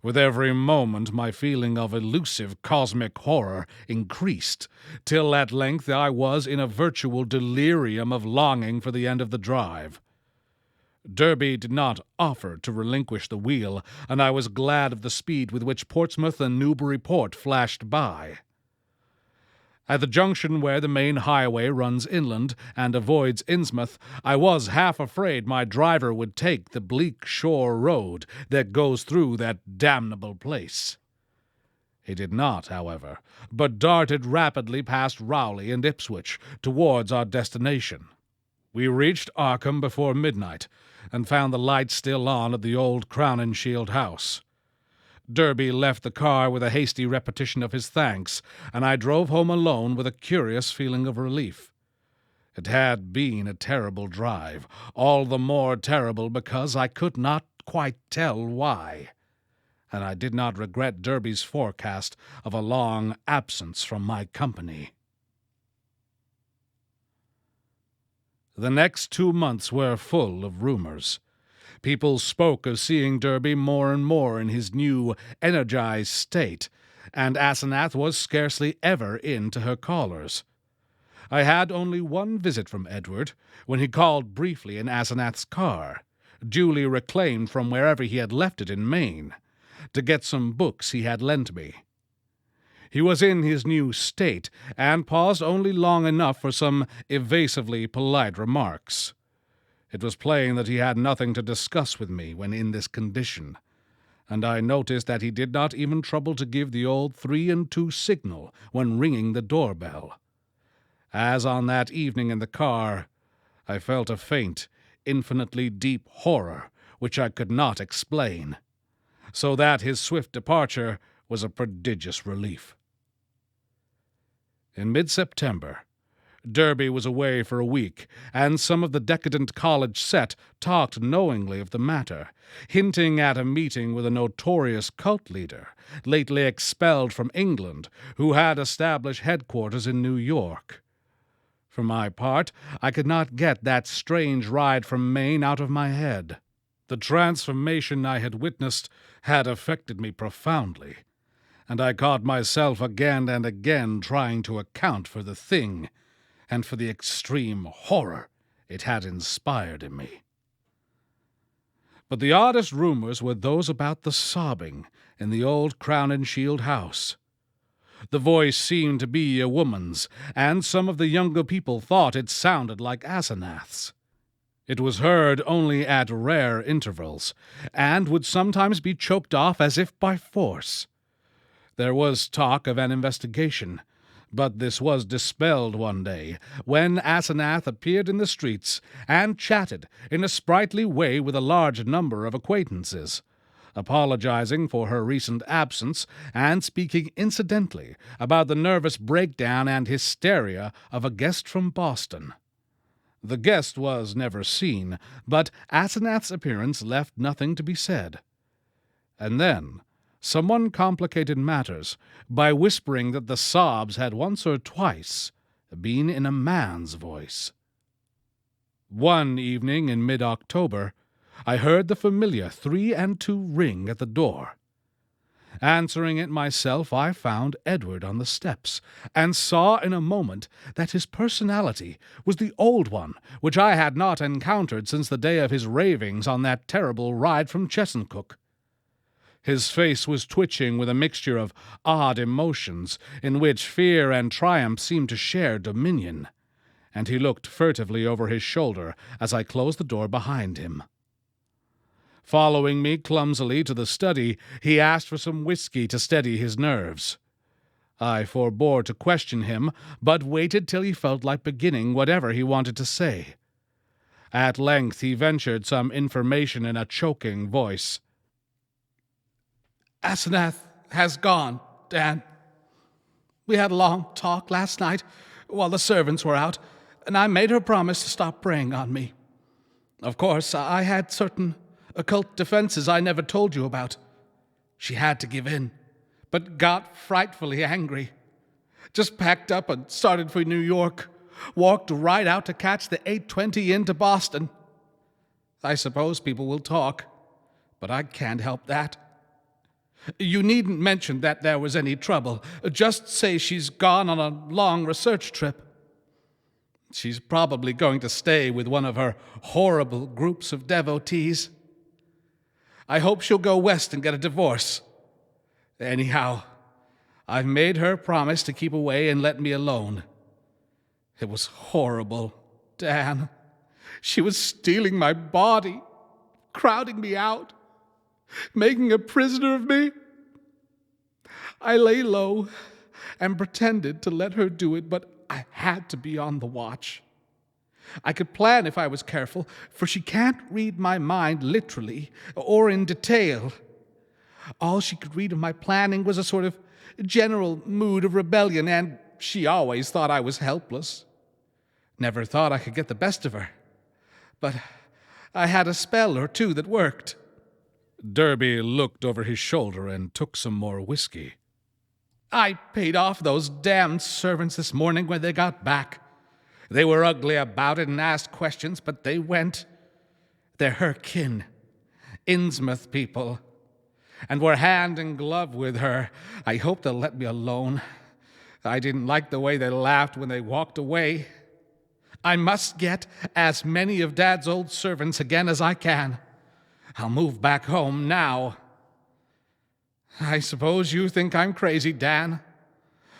With every moment my feeling of elusive cosmic horror increased, till at length I was in a virtual delirium of longing for the end of the drive. Derby did not offer to relinquish the wheel, and I was glad of the speed with which Portsmouth and Newburyport flashed by. At the junction where the main highway runs inland and avoids Innsmouth, I was half afraid my driver would take the bleak shore road that goes through that damnable place. He did not, however, but darted rapidly past Rowley and Ipswich towards our destination. We reached Arkham before midnight, and found the lights still on at the old Crown and Shield house. Derby left the car with a hasty repetition of his thanks, and I drove home alone with a curious feeling of relief. It had been a terrible drive, all the more terrible because I could not quite tell why, and I did not regret Derby's forecast of a long absence from my company. The next 2 months were full of rumors. People spoke of seeing Derby more and more in his new, energized state, and Asenath was scarcely ever in to her callers. I had only one visit from Edward, when he called briefly in Asenath's car, duly reclaimed from wherever he had left it in Maine, to get some books he had lent me. He was in his new state, and paused only long enough for some evasively polite remarks. It was plain that he had nothing to discuss with me when in this condition, and I noticed that he did not even trouble to give the old 3 and 2 signal when ringing the doorbell. As on that evening in the car, I felt a faint, infinitely deep horror which I could not explain, so that his swift departure was a prodigious relief. In mid-September, Derby was away for a week, and some of the decadent college set talked knowingly of the matter, hinting at a meeting with a notorious cult leader, lately expelled from England, who had established headquarters in New York. For my part, I could not get that strange ride from Maine out of my head. The transformation I had witnessed had affected me profoundly, and I caught myself again and again trying to account for the thing, and for the extreme horror it had inspired in me. But the oddest rumors were those about the sobbing in the old Crown and Shield house. The voice seemed to be a woman's, and some of the younger people thought it sounded like Asenath's. It was heard only at rare intervals, and would sometimes be choked off as if by force. There was talk of an investigation, but this was dispelled one day, when Asenath appeared in the streets and chatted in a sprightly way with a large number of acquaintances, apologizing for her recent absence and speaking incidentally about the nervous breakdown and hysteria of a guest from Boston. The guest was never seen, but Asenath's appearance left nothing to be said. And then someone complicated matters by whispering that the sobs had once or twice been in a man's voice. One evening in mid-October, I heard the familiar 3 and 2 ring at the door. Answering it myself, I found Edward on the steps, and saw in a moment that his personality was the old one which I had not encountered since the day of his ravings on that terrible ride from Chesuncook. His face was twitching with a mixture of odd emotions, in which fear and triumph seemed to share dominion, and he looked furtively over his shoulder as I closed the door behind him. Following me clumsily to the study, he asked for some whiskey to steady his nerves. I forbore to question him, but waited till he felt like beginning whatever he wanted to say. At length he ventured some information in a choking voice. Asenath has gone, Dan. We had a long talk last night while the servants were out, and I made her promise to stop preying on me. Of course, I had certain occult defenses I never told you about. She had to give in, but got frightfully angry. Just packed up and started for New York. Walked right out to catch the 8:20 into Boston. I suppose people will talk, but I can't help that. You needn't mention that there was any trouble. Just say she's gone on a long research trip. She's probably going to stay with one of her horrible groups of devotees. I hope she'll go west and get a divorce. Anyhow, I've made her promise to keep away and let me alone. It was horrible, Dan. She was stealing my body, crowding me out, making a prisoner of me. I lay low and pretended to let her do it, but I had to be on the watch. I could plan if I was careful, for she can't read my mind literally or in detail. All she could read of my planning was a sort of general mood of rebellion, and she always thought I was helpless. Never thought I could get the best of her. But I had a spell or two that worked. Derby looked over his shoulder and took some more whiskey. I paid off those damned servants this morning when they got back. They were ugly about it and asked questions, but they went. They're her kin, Innsmouth people, and were hand in glove with her. I hope they'll let me alone. I didn't like the way they laughed when they walked away. I must get as many of Dad's old servants again as I can. I'll move back home now. I suppose you think I'm crazy, Dan,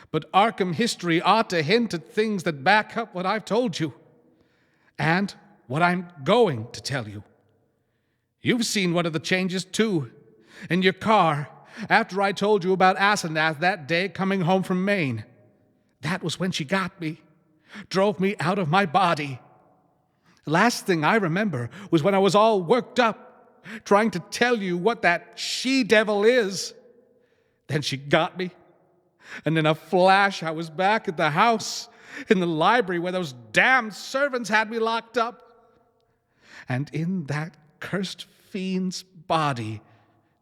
but Arkham history ought to hint at things that back up what I've told you, and what I'm going to tell you. You've seen one of the changes, too, in your car, after I told you about Asenath that day coming home from Maine. That was when she got me, drove me out of my body. The last thing I remember was when I was all worked up, trying to tell you what that she-devil is. Then she got me, and in a flash I was back at the house, in the library where those damned servants had me locked up. And in that cursed fiend's body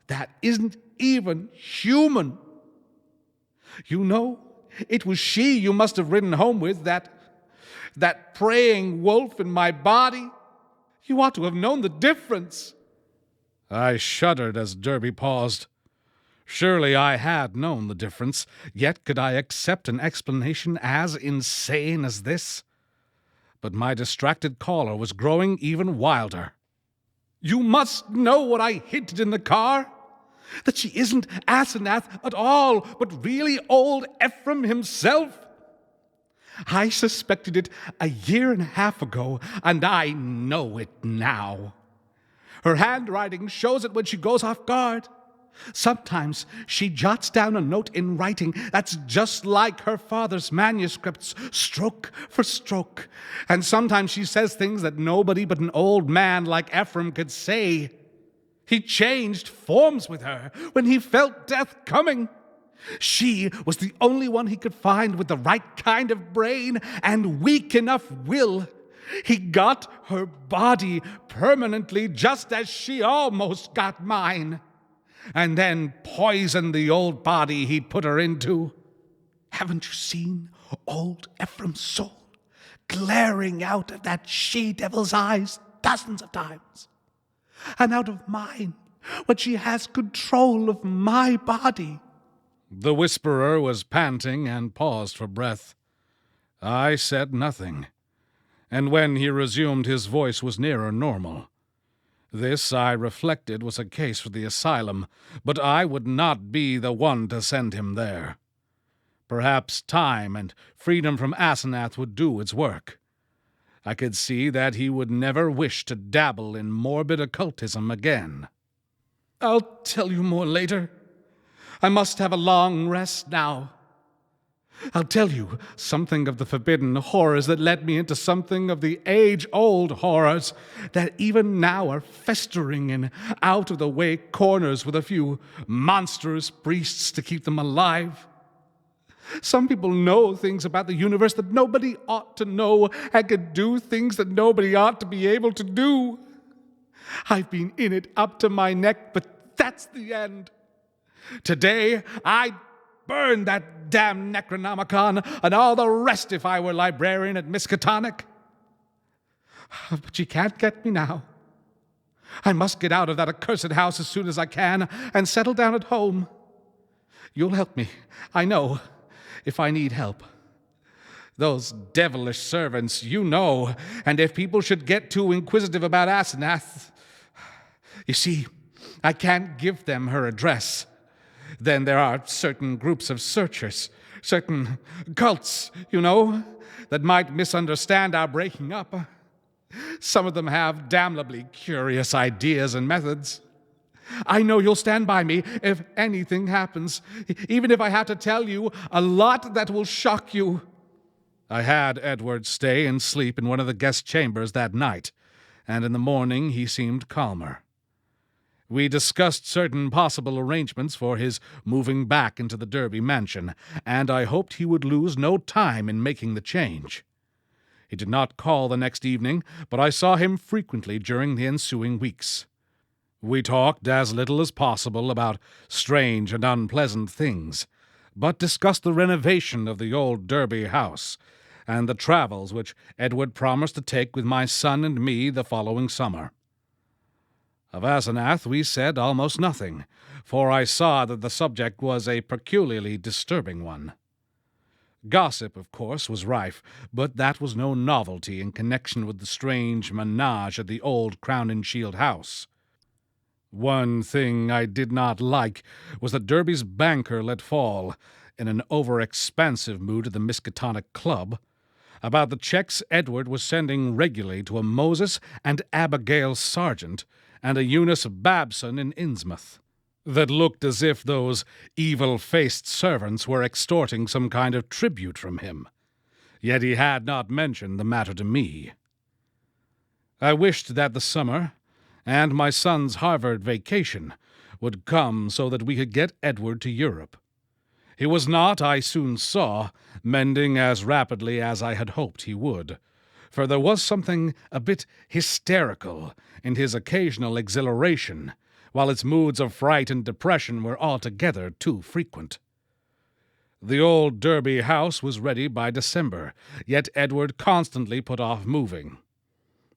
that isn't even human. You know, it was she you must have ridden home with, that praying wolf in my body. You ought to have known the difference. I shuddered as Derby paused. Surely I had known the difference, yet could I accept an explanation as insane as this? But my distracted caller was growing even wilder. You must know what I hinted in the car. That she isn't Asenath at all, but really old Ephraim himself. I suspected it a year and a half ago, and I know it now. Her handwriting shows it when she goes off guard. Sometimes she jots down a note in writing that's just like her father's manuscripts, stroke for stroke. And sometimes she says things that nobody but an old man like Ephraim could say. He changed forms with her when he felt death coming. She was the only one he could find with the right kind of brain and weak enough will. He got her body permanently, just as she almost got mine, and then poisoned the old body he'd put her into. Haven't you seen old Ephraim's soul glaring out of that she-devil's eyes dozens of times? And out of mine, when she has control of my body. The whisperer was panting and paused for breath. I said nothing, and when he resumed, his voice was nearer normal. This, I reflected, was a case for the asylum, but I would not be the one to send him there. Perhaps time and freedom from Asenath would do its work. I could see that he would never wish to dabble in morbid occultism again. I'll tell you more later. I must have a long rest now. I'll tell you something of the forbidden horrors that led me into something of the age-old horrors that even now are festering in out-of-the-way corners with a few monstrous priests to keep them alive. Some people know things about the universe that nobody ought to know and can do things that nobody ought to be able to do. I've been in it up to my neck, but that's the end. Today, I'd burn that damn Necronomicon and all the rest if I were librarian at Miskatonic. But you can't get me now. I must get out of that accursed house as soon as I can and settle down at home. You'll help me, I know, if I need help. Those devilish servants, you know, and if people should get too inquisitive about Asenath, you see, I can't give them her address. Then there are certain groups of searchers, certain cults, you know, that might misunderstand our breaking up. Some of them have damnably curious ideas and methods. I know you'll stand by me if anything happens, even if I have to tell you a lot that will shock you. I had Edward stay and sleep in one of the guest chambers that night, and in the morning he seemed calmer. We discussed certain possible arrangements for his moving back into the Derby mansion, and I hoped he would lose no time in making the change. He did not call the next evening, but I saw him frequently during the ensuing weeks. We talked as little as possible about strange and unpleasant things, but discussed the renovation of the old Derby house, and the travels which Edward promised to take with my son and me the following summer. Of Asenath we said almost nothing, for I saw that the subject was a peculiarly disturbing one. Gossip, of course, was rife, but that was no novelty in connection with the strange menage at the old Crown and Shield house. One thing I did not like was that Derby's banker let fall, in an over-expansive mood at the Miskatonic Club, about the checks Edward was sending regularly to a Moses and Abigail Sargent and a Eunice Babson in Innsmouth, that looked as if those evil-faced servants were extorting some kind of tribute from him. Yet he had not mentioned the matter to me. I wished that the summer, and my son's Harvard vacation, would come so that we could get Edward to Europe. He was not, I soon saw, mending as rapidly as I had hoped he would, for there was something a bit hysterical in his occasional exhilaration, while its moods of fright and depression were altogether too frequent. The old Derby house was ready by December, yet Edward constantly put off moving.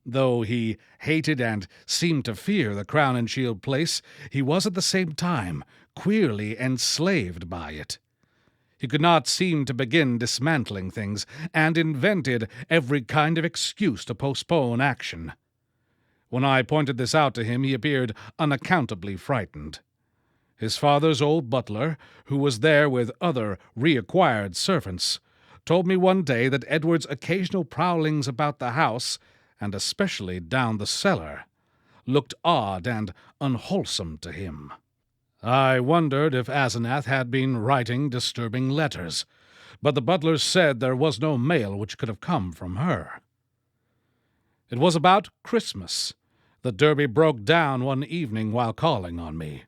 Though he hated and seemed to fear the Crown and Shield place, he was at the same time queerly enslaved by it. He could not seem to begin dismantling things, and invented every kind of excuse to postpone action. When I pointed this out to him, he appeared unaccountably frightened. His father's old butler, who was there with other reacquired servants, told me one day that Edward's occasional prowlings about the house, and especially down the cellar, looked odd and unwholesome to him. I wondered if Asenath had been writing disturbing letters, but the butler said there was no mail which could have come from her. It was about Christmas that Derby broke down one evening while calling on me.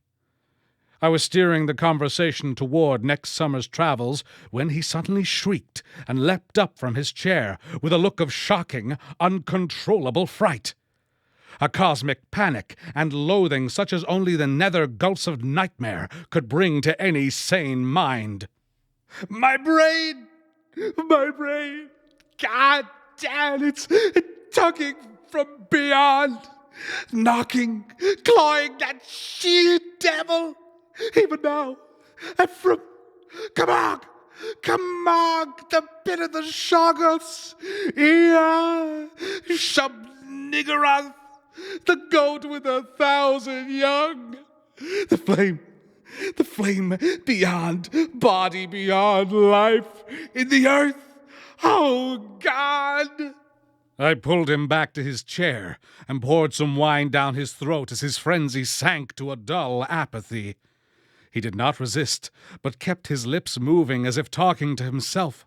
I was steering the conversation toward next summer's travels when he suddenly shrieked and leapt up from his chair with a look of shocking, uncontrollable fright. A cosmic panic and loathing such as only the nether gulfs of nightmare could bring to any sane mind. My brain! My brain! God damn, it's tugging from beyond, knocking, clawing that she-devil. Even now, and from, come on, the pit of the Shoggoths, Shub-Niggurath, the goat with 1,000 young, the flame beyond, body beyond life, in the earth, oh God! I pulled him back to his chair and poured some wine down his throat as his frenzy sank to a dull apathy. He did not resist, but kept his lips moving as if talking to himself.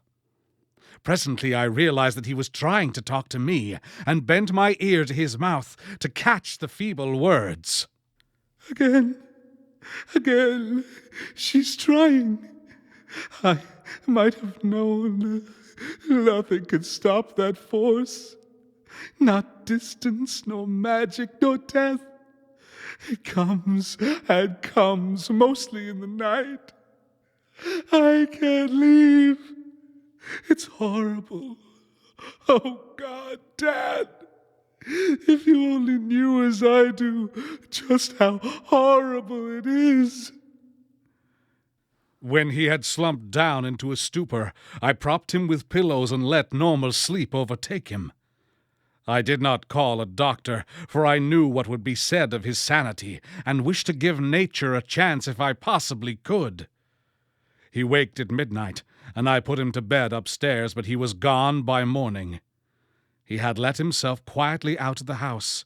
Presently I realized that he was trying to talk to me, and bent my ear to his mouth to catch the feeble words. Again, she's trying. I might have known nothing could stop that force. Not distance, nor magic, nor death. It comes and comes, mostly in the night. I can't leave. It's horrible. Oh, God, Dad, if you only knew as I do just how horrible it is. When he had slumped down into a stupor, I propped him with pillows and let normal sleep overtake him. I did not call a doctor, for I knew what would be said of his sanity, and wished to give nature a chance if I possibly could. He waked at midnight, and I put him to bed upstairs, but he was gone by morning. He had let himself quietly out of the house,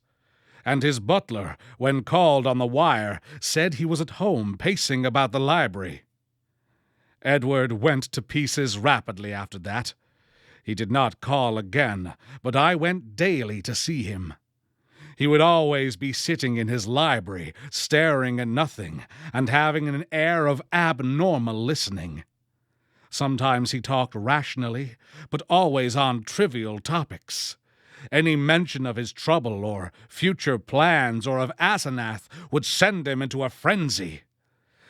and his butler, when called on the wire, said he was at home pacing about the library. Edward went to pieces rapidly after that. He did not call again, but I went daily to see him. He would always be sitting in his library, staring at nothing, and having an air of abnormal listening. Sometimes he talked rationally, but always on trivial topics. Any mention of his trouble or future plans or of Asenath would send him into a frenzy.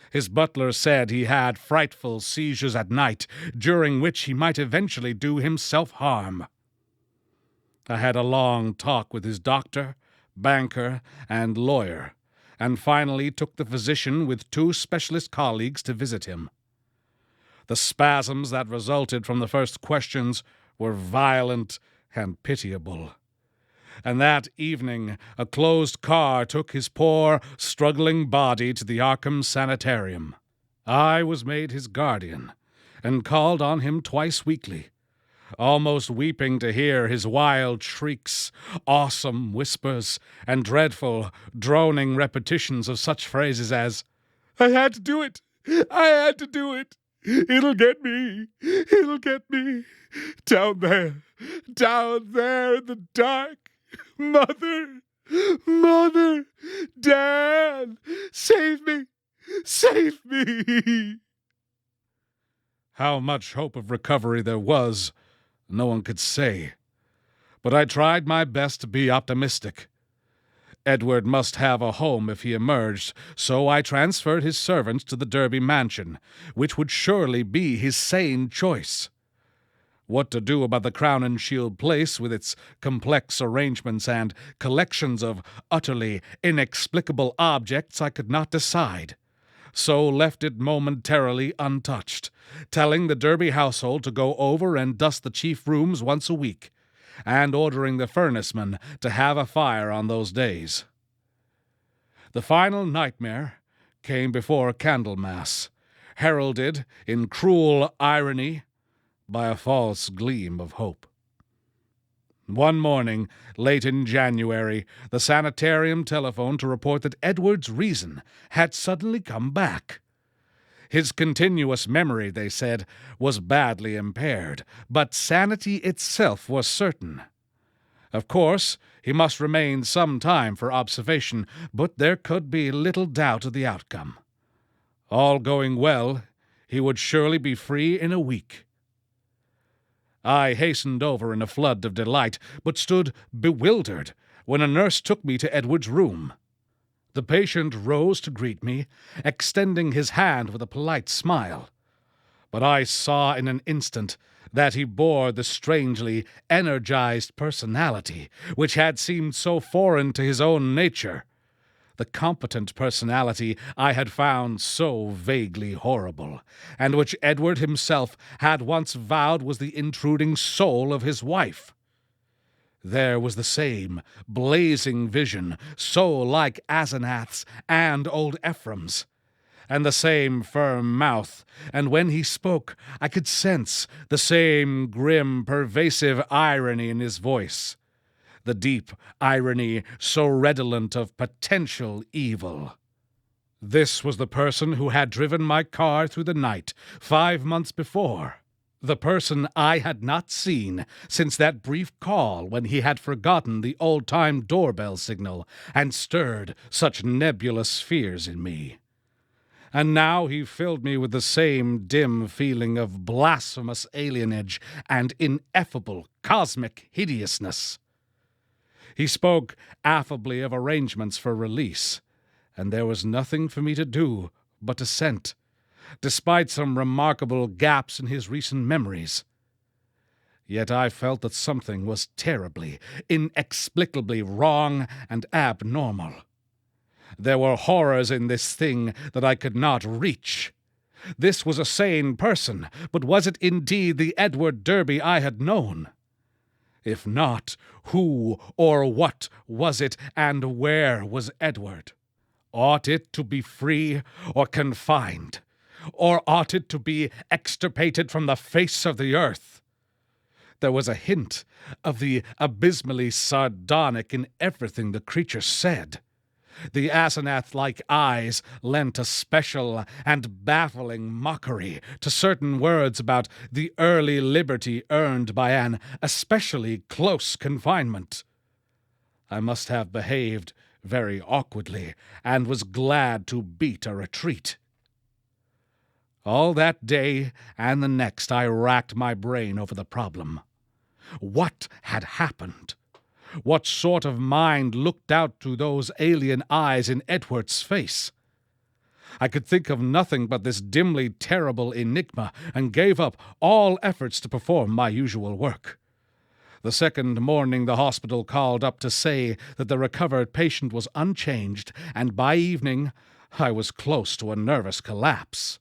His butler said he had frightful seizures at night, during which he might eventually do himself harm. I had a long talk with his doctor, banker, and lawyer, and finally took the physician with 2 specialist colleagues to visit him. The spasms that resulted from the first questions were violent and pitiable. And that evening a closed car took his poor, struggling body to the Arkham Sanitarium. I was made his guardian, and called on him twice weekly, almost weeping to hear his wild shrieks, awesome whispers, and dreadful, droning repetitions of such phrases as, "I had to do it! I had to do it! It'll get me! It'll get me! Down there in the dark! Mother! Mother! Dad! Save me! Save me!" How much hope of recovery there was, no one could say, but I tried my best to be optimistic. Edward must have a home if he emerged, so I transferred his servants to the Derby mansion, which would surely be his sane choice. What to do about the Crown and Shield place with its complex arrangements and collections of utterly inexplicable objects I could not decide, so left it momentarily untouched, telling the Derby household to go over and dust the chief rooms once a week, and ordering the furnaceman to have a fire on those days. The final nightmare came before Candlemas, heralded, in cruel irony, by a false gleam of hope. One morning, late in January, the sanitarium telephoned to report that Edward's reason had suddenly come back. His continuous memory, they said, was badly impaired, but sanity itself was certain. Of course, he must remain some time for observation, but there could be little doubt of the outcome. All going well, he would surely be free in a week. I hastened over in a flood of delight, but stood bewildered when a nurse took me to Edward's room. The patient rose to greet me, extending his hand with a polite smile. But I saw in an instant that he bore the strangely energized personality which had seemed so foreign to his own nature, the competent personality I had found so vaguely horrible, and which Edward himself had once vowed was the intruding soul of his wife. There was the same blazing vision, so like Asenath's and old Ephraim's, and the same firm mouth, and when he spoke I could sense the same grim, pervasive irony in his voice, the deep irony so redolent of potential evil. This was the person who had driven my car through the night 5 months before, the person I had not seen since that brief call when he had forgotten the old-time doorbell signal and stirred such nebulous fears in me. And now he filled me with the same dim feeling of blasphemous alienage and ineffable cosmic hideousness. He spoke affably of arrangements for release, and there was nothing for me to do but assent, despite some remarkable gaps in his recent memories. Yet I felt that something was terribly, inexplicably wrong and abnormal. There were horrors in this thing that I could not reach. This was a sane person, but was it indeed the Edward Derby I had known? If not, who or what was it, and where was Edward? Ought it to be free or confined? Or ought it to be extirpated from the face of the earth? There was a hint of the abysmally sardonic in everything the creature said. The Asenath-like eyes lent a special and baffling mockery to certain words about the early liberty earned by an especially close confinement. I must have behaved very awkwardly, and was glad to beat a retreat. All that day and the next I racked my brain over the problem. What had happened? What sort of mind looked out to those alien eyes in Edward's face? I could think of nothing but this dimly terrible enigma, and gave up all efforts to perform my usual work. The second morning the hospital called up to say that the recovered patient was unchanged, and by evening I was close to a nervous collapse,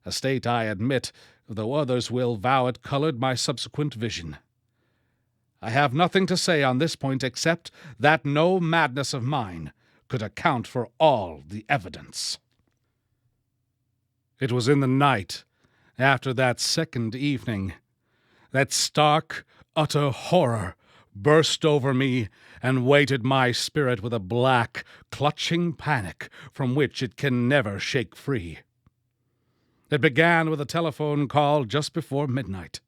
a state I admit, though others will vow it colored my subsequent vision. I have nothing to say on this point except that no madness of mine could account for all the evidence. It was in the night, after that second evening, that stark, utter horror burst over me and weighted my spirit with a black, clutching panic from which it can never shake free. It began with a telephone call just before midnight.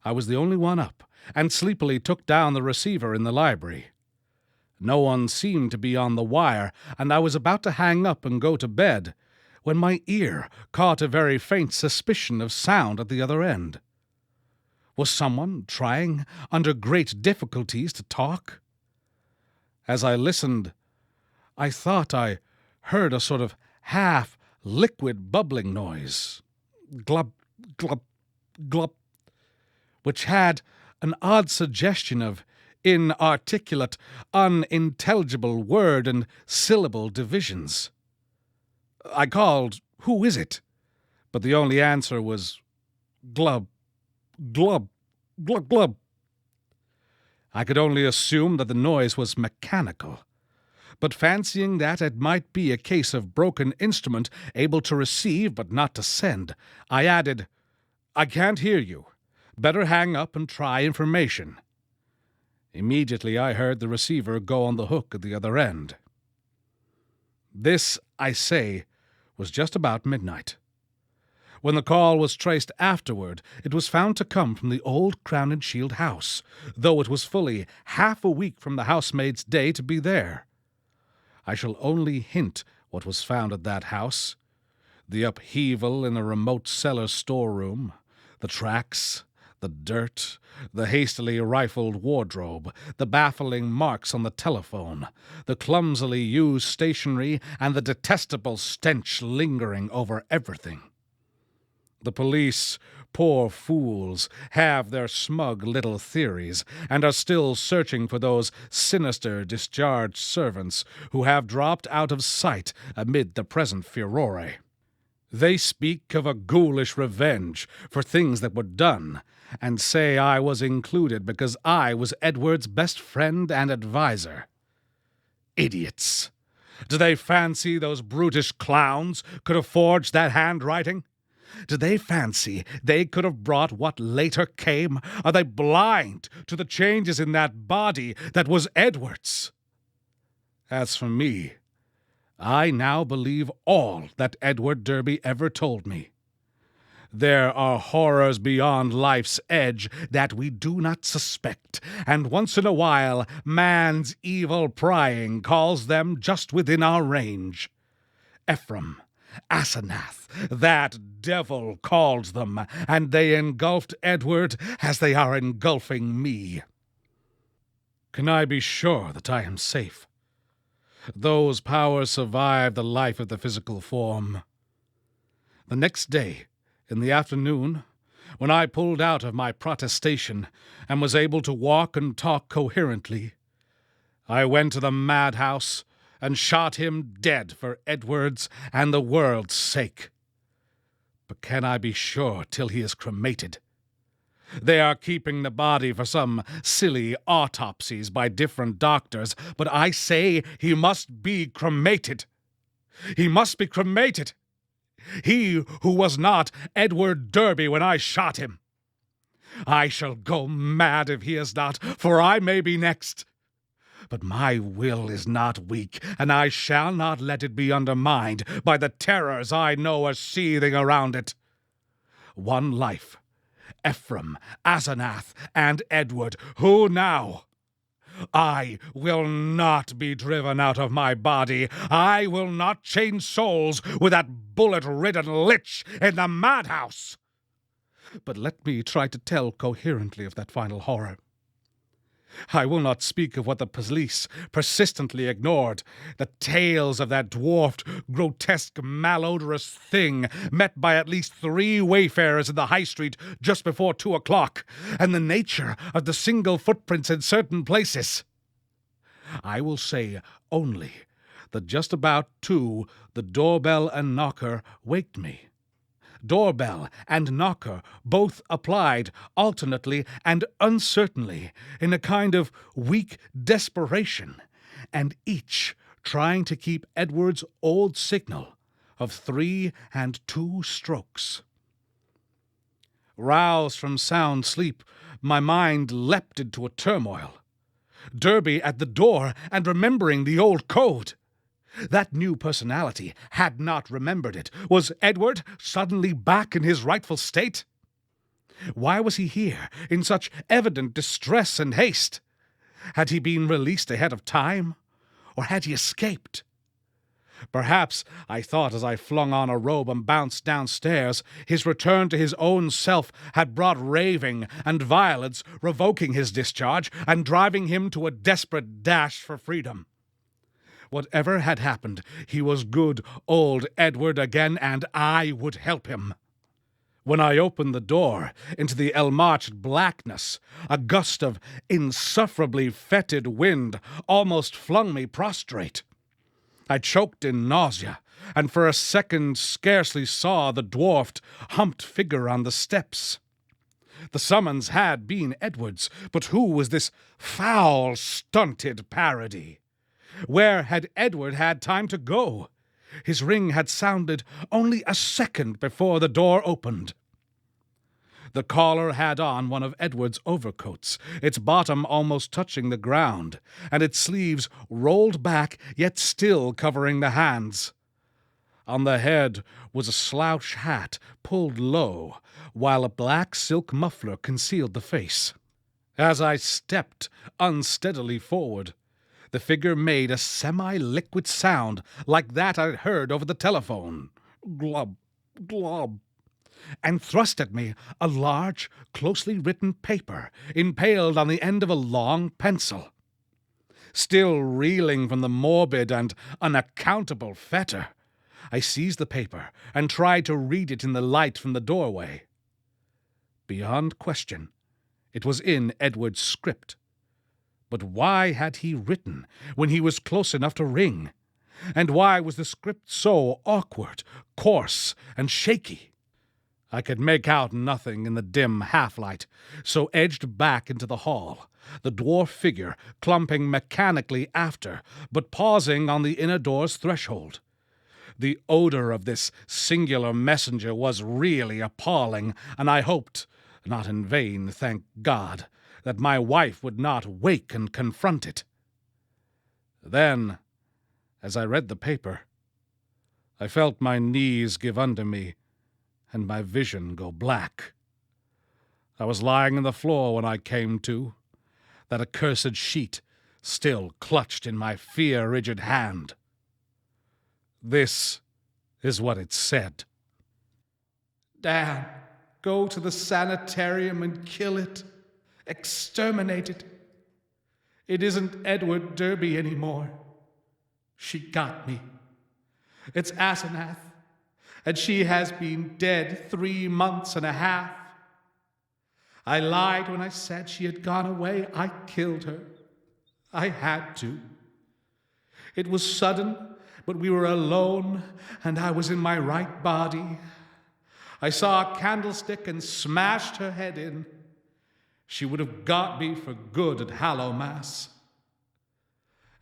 I was the only one up, and sleepily took down the receiver in the library. No one seemed to be on the wire, and I was about to hang up and go to bed when my ear caught a very faint suspicion of sound at the other end. Was someone trying, under great difficulties, to talk? As I listened, I thought I heard a sort of half-liquid bubbling noise. Glub, glub, glub. which had an odd suggestion of inarticulate, unintelligible word and syllable divisions. I called, "Who is it?" but the only answer was glub, glub, glub, glub. I could only assume that the noise was mechanical, but fancying that it might be a case of broken instrument able to receive but not to send, I added, "I can't hear you. Better hang up and try information." Immediately I heard the receiver go on the hook at the other end. This, I say, was just about midnight. When the call was traced afterward, it was found to come from the old Crown and Shield house, though it was fully half a week from the housemaid's day to be there. I shall only hint what was found at that house: the upheaval in the remote cellar storeroom, the tracks, the dirt, the hastily rifled wardrobe, the baffling marks on the telephone, the clumsily used stationery, and the detestable stench lingering over everything. The police, poor fools, have their smug little theories, and are still searching for those sinister discharged servants who have dropped out of sight amid the present furore. They speak of a ghoulish revenge for things that were done, and say I was included because I was Edward's best friend and adviser. Idiots! Do they fancy those brutish clowns could have forged that handwriting? Do they fancy they could have brought what later came? Are they blind to the changes in that body that was Edward's? As for me, I now believe all that Edward Derby ever told me. There are horrors beyond life's edge that we do not suspect, and once in a while man's evil prying calls them just within our range. Ephraim, Asenath, that devil calls them, and they engulfed Edward as they are engulfing me. Can I be sure that I am safe? Those powers survive the life of the physical form. The next day, in the afternoon, when I pulled out of my protestation and was able to walk and talk coherently, I went to the madhouse and shot him dead for Edward's and the world's sake. But can I be sure till he is cremated? They are keeping the body for some silly autopsies by different doctors, but I say he must be cremated. He must be cremated. He who was not Edward Derby when I shot him. I shall go mad if he is not, for I may be next. But my will is not weak, and I shall not let it be undermined by the terrors I know are seething around it. One life, Ephraim, Asenath, and Edward. Who now? I will not be driven out of my body. I will not change souls with that bullet-ridden lich in the madhouse. But let me try to tell coherently of that final horror. I will not speak of what the police persistently ignored, the tales of that dwarfed, grotesque, malodorous thing met by at least 3 wayfarers in the high street just before 2 o'clock, and the nature of the single footprints in certain places. I will say only that just about 2, the doorbell and knocker waked me. Doorbell and knocker both applied alternately and uncertainly in a kind of weak desperation, and each trying to keep Edward's old signal of 3 and 2 strokes. Roused from sound sleep, my mind leapt into a turmoil. Derby at the door and remembering the old code. That new personality had not remembered it. Was Edward suddenly back in his rightful state? Why was he here in such evident distress and haste? Had he been released ahead of time? Or had he escaped? Perhaps, I thought as I flung on a robe and bounced downstairs, his return to his own self had brought raving and violence, revoking his discharge and driving him to a desperate dash for freedom. Whatever had happened, he was good old Edward again, and I would help him. When I opened the door into the ill-marched blackness, a gust of insufferably fetid wind almost flung me prostrate. I choked in nausea, and for a second scarcely saw the dwarfed, humped figure on the steps. The summons had been Edward's, but who was this foul, stunted parody? Where had Edward had time to go? His ring had sounded only a second before the door opened. The caller had on one of Edward's overcoats, its bottom almost touching the ground, and its sleeves rolled back, yet still covering the hands. On the head was a slouch hat pulled low, while a black silk muffler concealed the face. As I stepped unsteadily forward, the figure made a semi-liquid sound like that I'd heard over the telephone. Glub, glub. And thrust at me a large, closely written paper impaled on the end of a long pencil. Still reeling from the morbid and unaccountable fetter, I seized the paper and tried to read it in the light from the doorway. Beyond question, it was in Edward's script. But why had he written when he was close enough to ring? And why was the script so awkward, coarse, and shaky? I could make out nothing in the dim half-light, so edged back into the hall, the dwarf figure clumping mechanically after, but pausing on the inner door's threshold. The odor of this singular messenger was really appalling, and I hoped, not in vain, thank God, that my wife would not wake and confront it. Then, as I read the paper, I felt my knees give under me and my vision go black. I was lying on the floor when I came to, that accursed sheet still clutched in my fear-rigid hand. This is what it said. Dan, go to the sanitarium and kill it. Exterminate it. It isn't Edward Derby anymore. She got me. It's Asenath, and she has been dead 3 months and a half. I lied when I said she had gone away. I killed her. I had to. It was sudden, but we were alone, and I was in my right body. I saw a candlestick and smashed her head in. She would have got me for good at Hallowmass.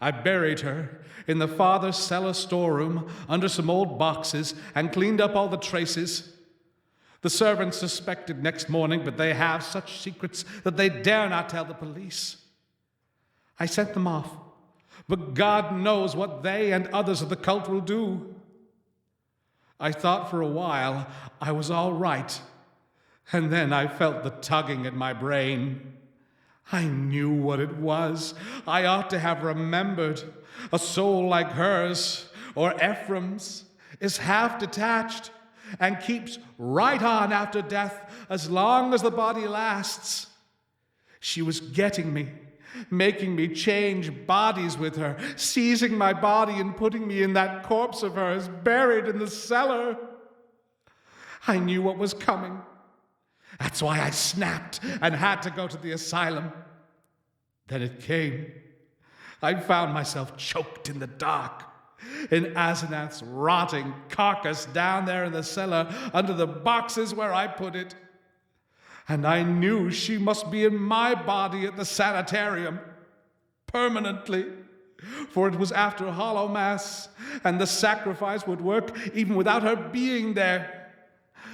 I buried her in the father's cellar storeroom under some old boxes and cleaned up all the traces. The servants suspected next morning, but they have such secrets that they dare not tell the police. I sent them off, but God knows what they and others of the cult will do. I thought for a while I was all right, and then I felt the tugging at my brain. I knew what it was. I ought to have remembered. A soul like hers, or Ephraim's, is half detached and keeps right on after death as long as the body lasts. She was getting me, making me change bodies with her, seizing my body and putting me in that corpse of hers buried in the cellar. I knew what was coming. That's why I snapped and had to go to the asylum. Then it came. I found myself choked in the dark, in Asenath's rotting carcass down there in the cellar under the boxes where I put it. And I knew she must be in my body at the sanitarium, permanently, for it was after Hallowmass, and the sacrifice would work even without her being there.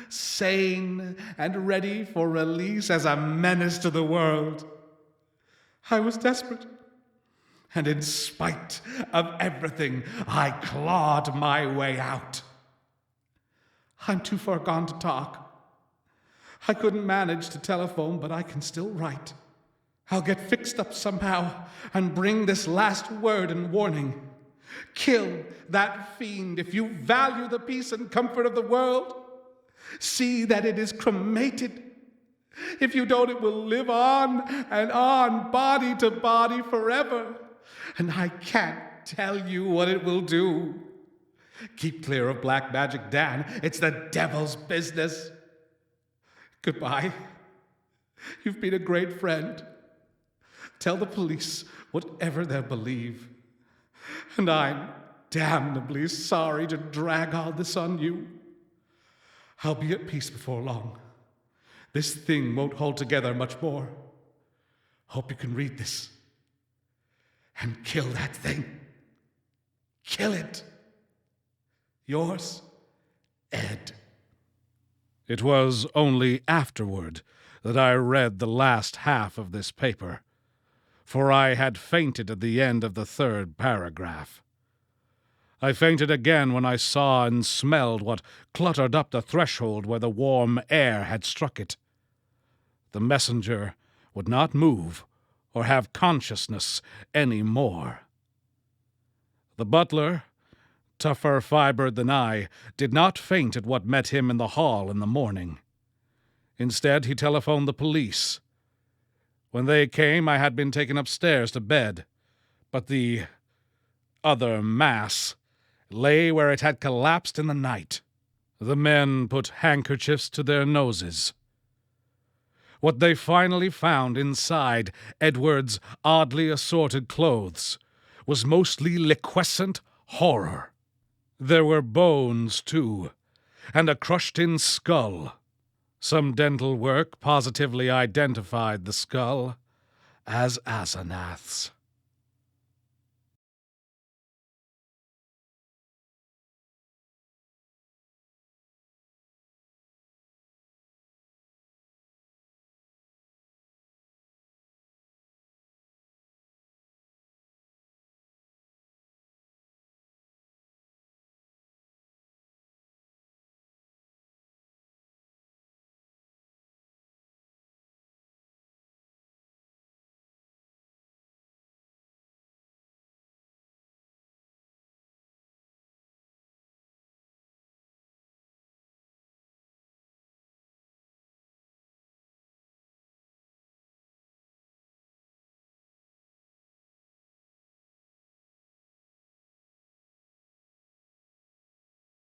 Sane and ready for release as a menace to the world. I was desperate, and in spite of everything, I clawed my way out. I'm too far gone to talk. I couldn't manage to telephone, but I can still write. I'll get fixed up somehow and bring this last word and warning. Kill that fiend if you value the peace and comfort of the world. See that it is cremated. If you don't, it will live on and on, body to body forever. And I can't tell you what it will do. Keep clear of black magic, Dan. It's the devil's business. Goodbye. You've been a great friend. Tell the police whatever they'll believe. And I'm damnably sorry to drag all this on you. I'll be at peace before long. This thing won't hold together much more. Hope you can read this. And kill that thing. Kill it. Yours, Ed. It was only afterward that I read the last half of this paper, for I had fainted at the end of the 3rd paragraph. I fainted again when I saw and smelled what cluttered up the threshold where the warm air had struck it. The messenger would not move or have consciousness any more. The butler, tougher fibered than I, did not faint at what met him in the hall in the morning. Instead, he telephoned the police. When they came, I had been taken upstairs to bed, but the other mass lay where it had collapsed in the night. The men put handkerchiefs to their noses. What they finally found inside Edward's oddly assorted clothes was mostly liquescent horror. There were bones, too, and a crushed-in skull. Some dental work positively identified the skull as Asenath's.